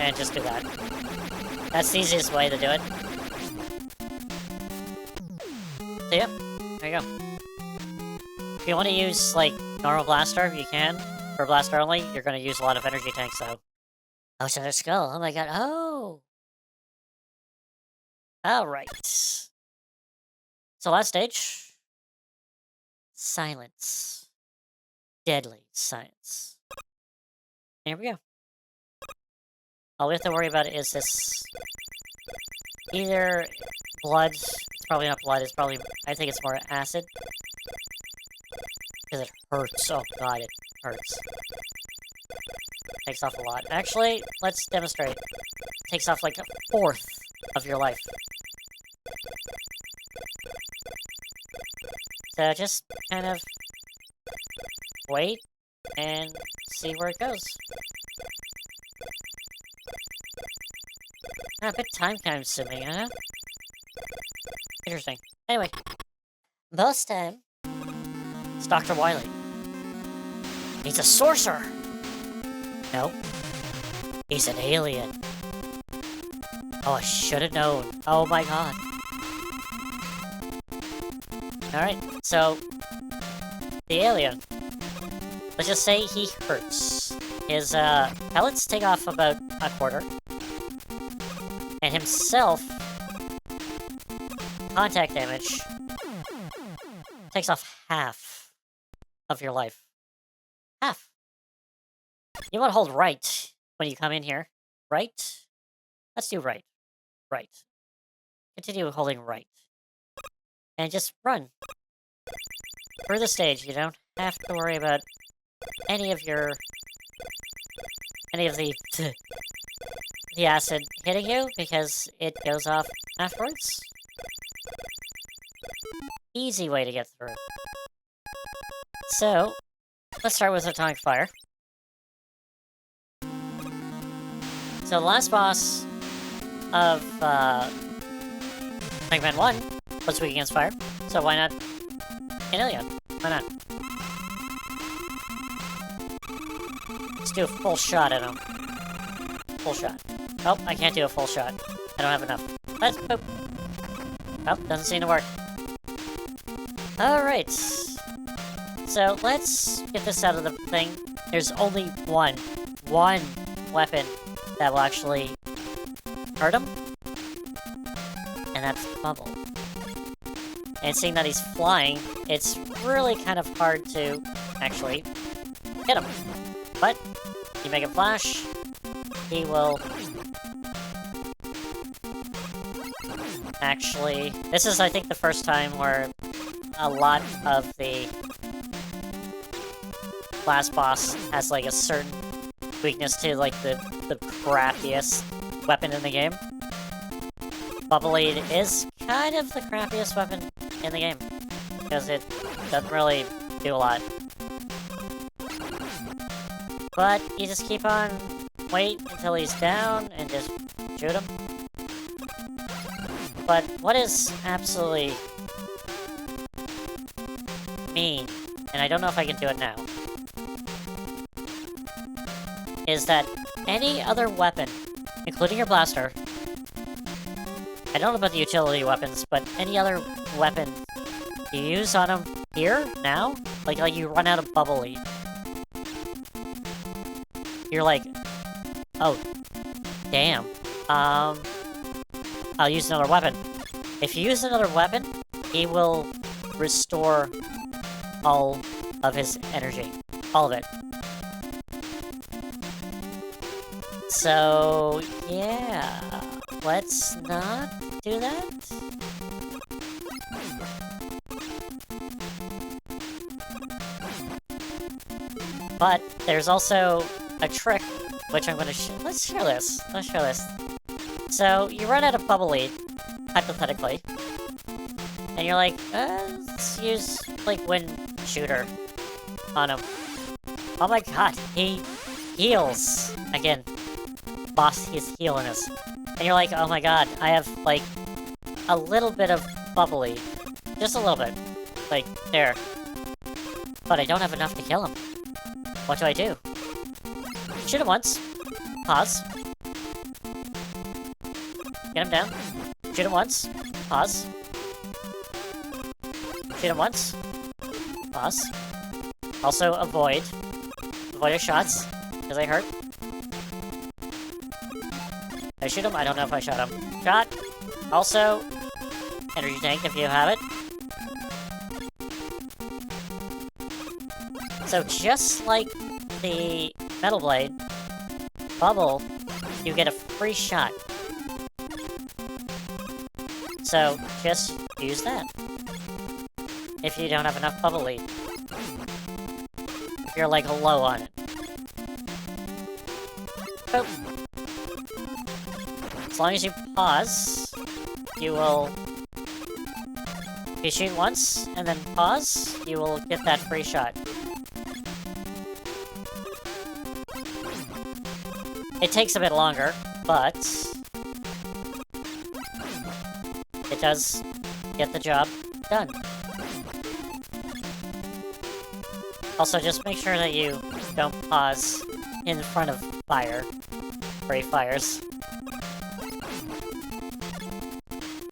and just do that. That's the easiest way to do it. So yeah, there you go. If you want to use, like, normal blaster, you can. For blaster only, you're going to use a lot of energy tanks, though. Oh, so there's skull. Oh my god. Oh! Alright. So last stage. Silence. Deadly silence. Here we go. All we have to worry about is this. Either blood. It's probably not blood. It's probably. I think it's more acid. Because it hurts. Oh god, it hurts. Takes off a lot. Actually, let's demonstrate. Takes off like 1/4 of your life. So just kind of wait and see where it goes. A bit time consuming, huh? Interesting. Anyway, boss time. It's Dr. Wily. He's a sorcerer! No. He's an alien. Oh, I should have known. Oh my god. Alright, so... the alien. Let's just say he hurts. His, pellets take off about a quarter. And himself... contact damage... takes off half of your life. Half. You want to hold right when you come in here. Right? Let's do right. Right. Continue holding right. And just run. Through the stage, you don't have to worry about any of your... any of the... the acid hitting you, because it goes off afterwards. Easy way to get through. So, let's start with Atomic Fire. So the last boss of Mega Man 1 was weak against fire, so why not an alien? Why not? Let's do a full shot at him. Full shot. Nope, I can't do a full shot. I don't have enough. Let's boop. Oh, doesn't seem to work. Alright. So let's get this out of the thing. There's only one weapon that will actually hurt him. And that's Bubble. And seeing that he's flying, it's really kind of hard to actually hit him. But you make a flash, he will actually... This is, I think, the first time where a lot of the last boss has, like, a certain weakness to, like, the crappiest weapon in the game. Bubbleade is kind of the crappiest weapon in the game, because it doesn't really do a lot. But you just keep on, wait until he's down, and just shoot him. But what is absolutely mean, and I don't know if I can do it now, is that any other weapon, including your blaster, I don't know about the utility weapons, but any other weapon you use on him here, now, like you run out of Bubbleade. You're like, oh, damn, I'll use another weapon. If you use another weapon, he will restore all of his energy. All of it. So, yeah. Let's not do that. But there's also a trick, which I'm gonna let's share this. Let's show this. So, you run out of Bubbleade, hypothetically. And you're like, let's use, like, Wind Shooter on him. Oh my god, he heals. Again, boss, he's healing us. And you're like, oh my god, I have, like, a little bit of Bubbleade. Just a little bit. Like, there. But I don't have enough to kill him. What do I do? Shoot him once. Pause. Get him down. Shoot him once. Pause. Shoot him once. Pause. Also, avoid. Avoid his shots, because I hurt. Did I shoot him? I don't know if I shot him. Shot! Also, energy tank if you have it. So just like the Metal Blade, Bubble, you get a free shot. So just use that. If you don't have enough Bubbleade. If you're like low on it. Boop. As long as you pause, you will If you shoot once and then pause, you will get that free shot. It takes a bit longer, but it does get the job done. Also, just make sure that you don't pause in front of fire, where he fires.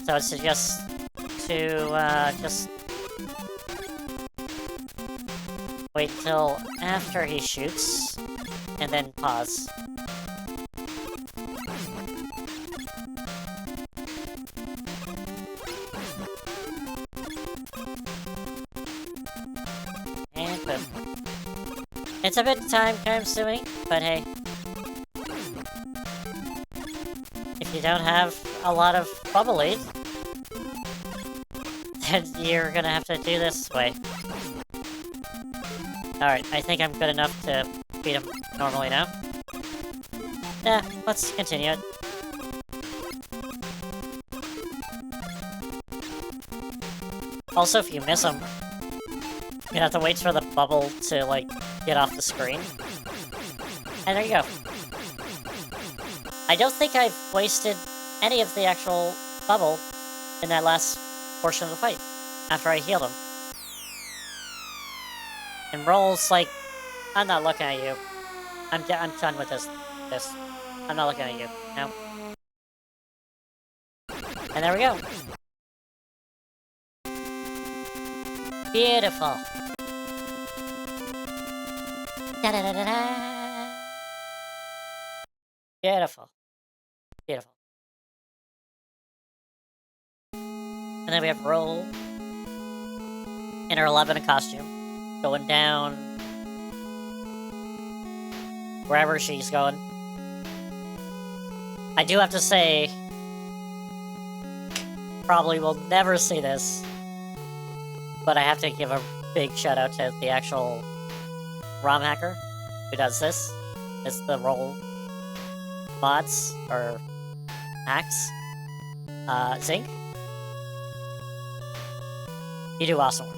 So it's just to, just wait till after he shoots, and then pause. And boom. It's a bit time-consuming, but hey. If you don't have a lot of bubbly, then you're gonna have to do this way. Alright, I think I'm good enough to beat him normally now. Yeah, let's continue it. Also, if you miss him, you have to wait for the bubble to, like, get off the screen. And there you go. I don't think I've wasted any of the actual bubble in that last portion of the fight, after I healed him. And Roll's like, I'm not looking at you. I'm done with this. I'm not looking at you. No. And there we go. Beautiful. Da-da-da-da-da. Beautiful. Beautiful. And then we have Roll in her 11 costume, going down wherever she's going. I do have to say, probably will never see this, but I have to give a big shout out to the actual ROM hacker who does this. It's the Roll mods, or hacks. Zynk. You do awesome work.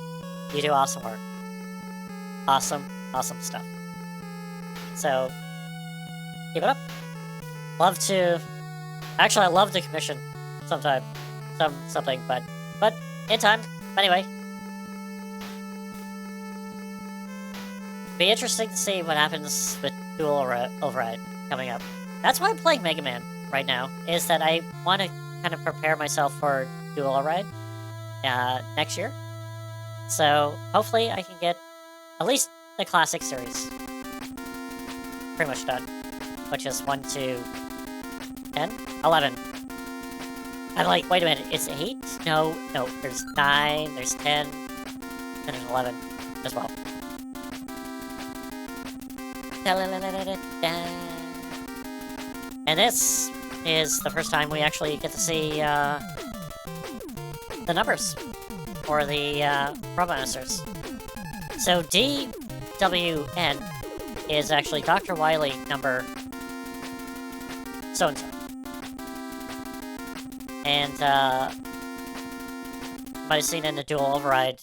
You do awesome work. Awesome, awesome stuff. So, keep it up. Love to... Actually, I love to commission sometime. Something, but in time. Anyway. Be interesting to see what happens with Dual Override coming up. That's why I'm playing Mega Man right now, is that I want to kind of prepare myself for Dual Override next year. So, hopefully I can get at least the classic series pretty much done, which is 1 to 10? 11. I'm like, wait a minute, it's 8? No, there's 9, there's 10, and there's 11 as well. And this is the first time we actually get to see the numbers for the robot masters. So DWN is actually Dr. Wily number so-and-so. And you might have seen in the Dual Override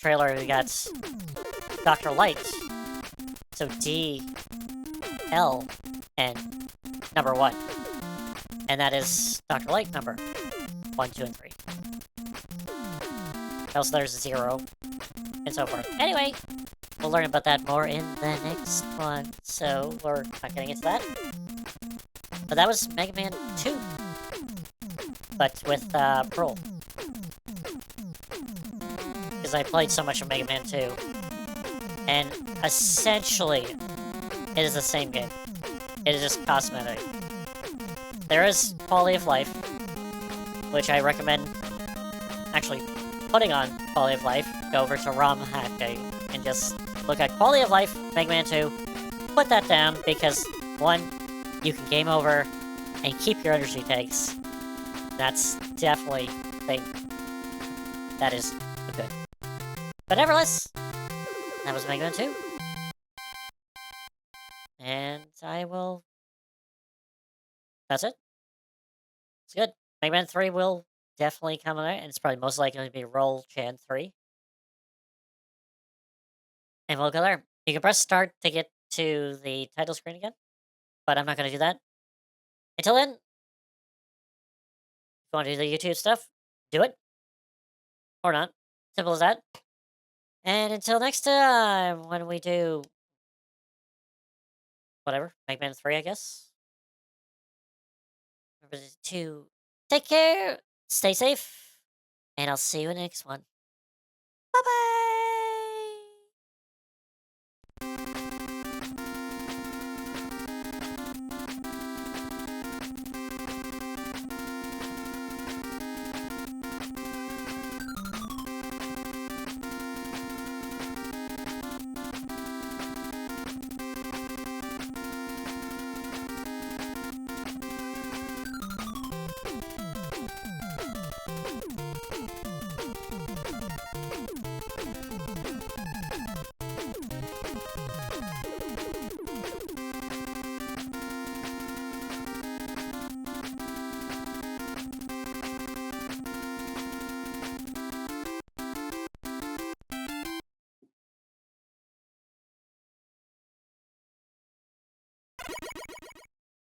trailer, we got Dr. Light. So DLN number 1. And that is Dr. Light number 1, 2, and 3. Also, there's 0, and so forth. Anyway, we'll learn about that more in the next one, so we're not getting into that. But that was Mega Man 2, but with Pearl. Because I played so much of Mega Man 2, and essentially, it is the same game. It is just cosmetic. There is quality of life, which I recommend actually putting on quality of life. Go over to Romhack and just look at quality of life, Mega Man 2. Put that down because, 1, you can game over and keep your energy tanks. That's definitely the thing that is good. But nevertheless, that was Mega Man 2. And I will... That's it. It's good. Mega Man 3 will definitely coming out, and it's probably most likely going to be Rollchan 3. And we'll go there. You can press start to get to the title screen again, but I'm not going to do that. Until then, if you want to do the YouTube stuff, do it. Or not. Simple as that. And until next time, when we do whatever, Mega Man 3, I guess. Remember to take care, stay safe, and I'll see you in the next one. Bye bye!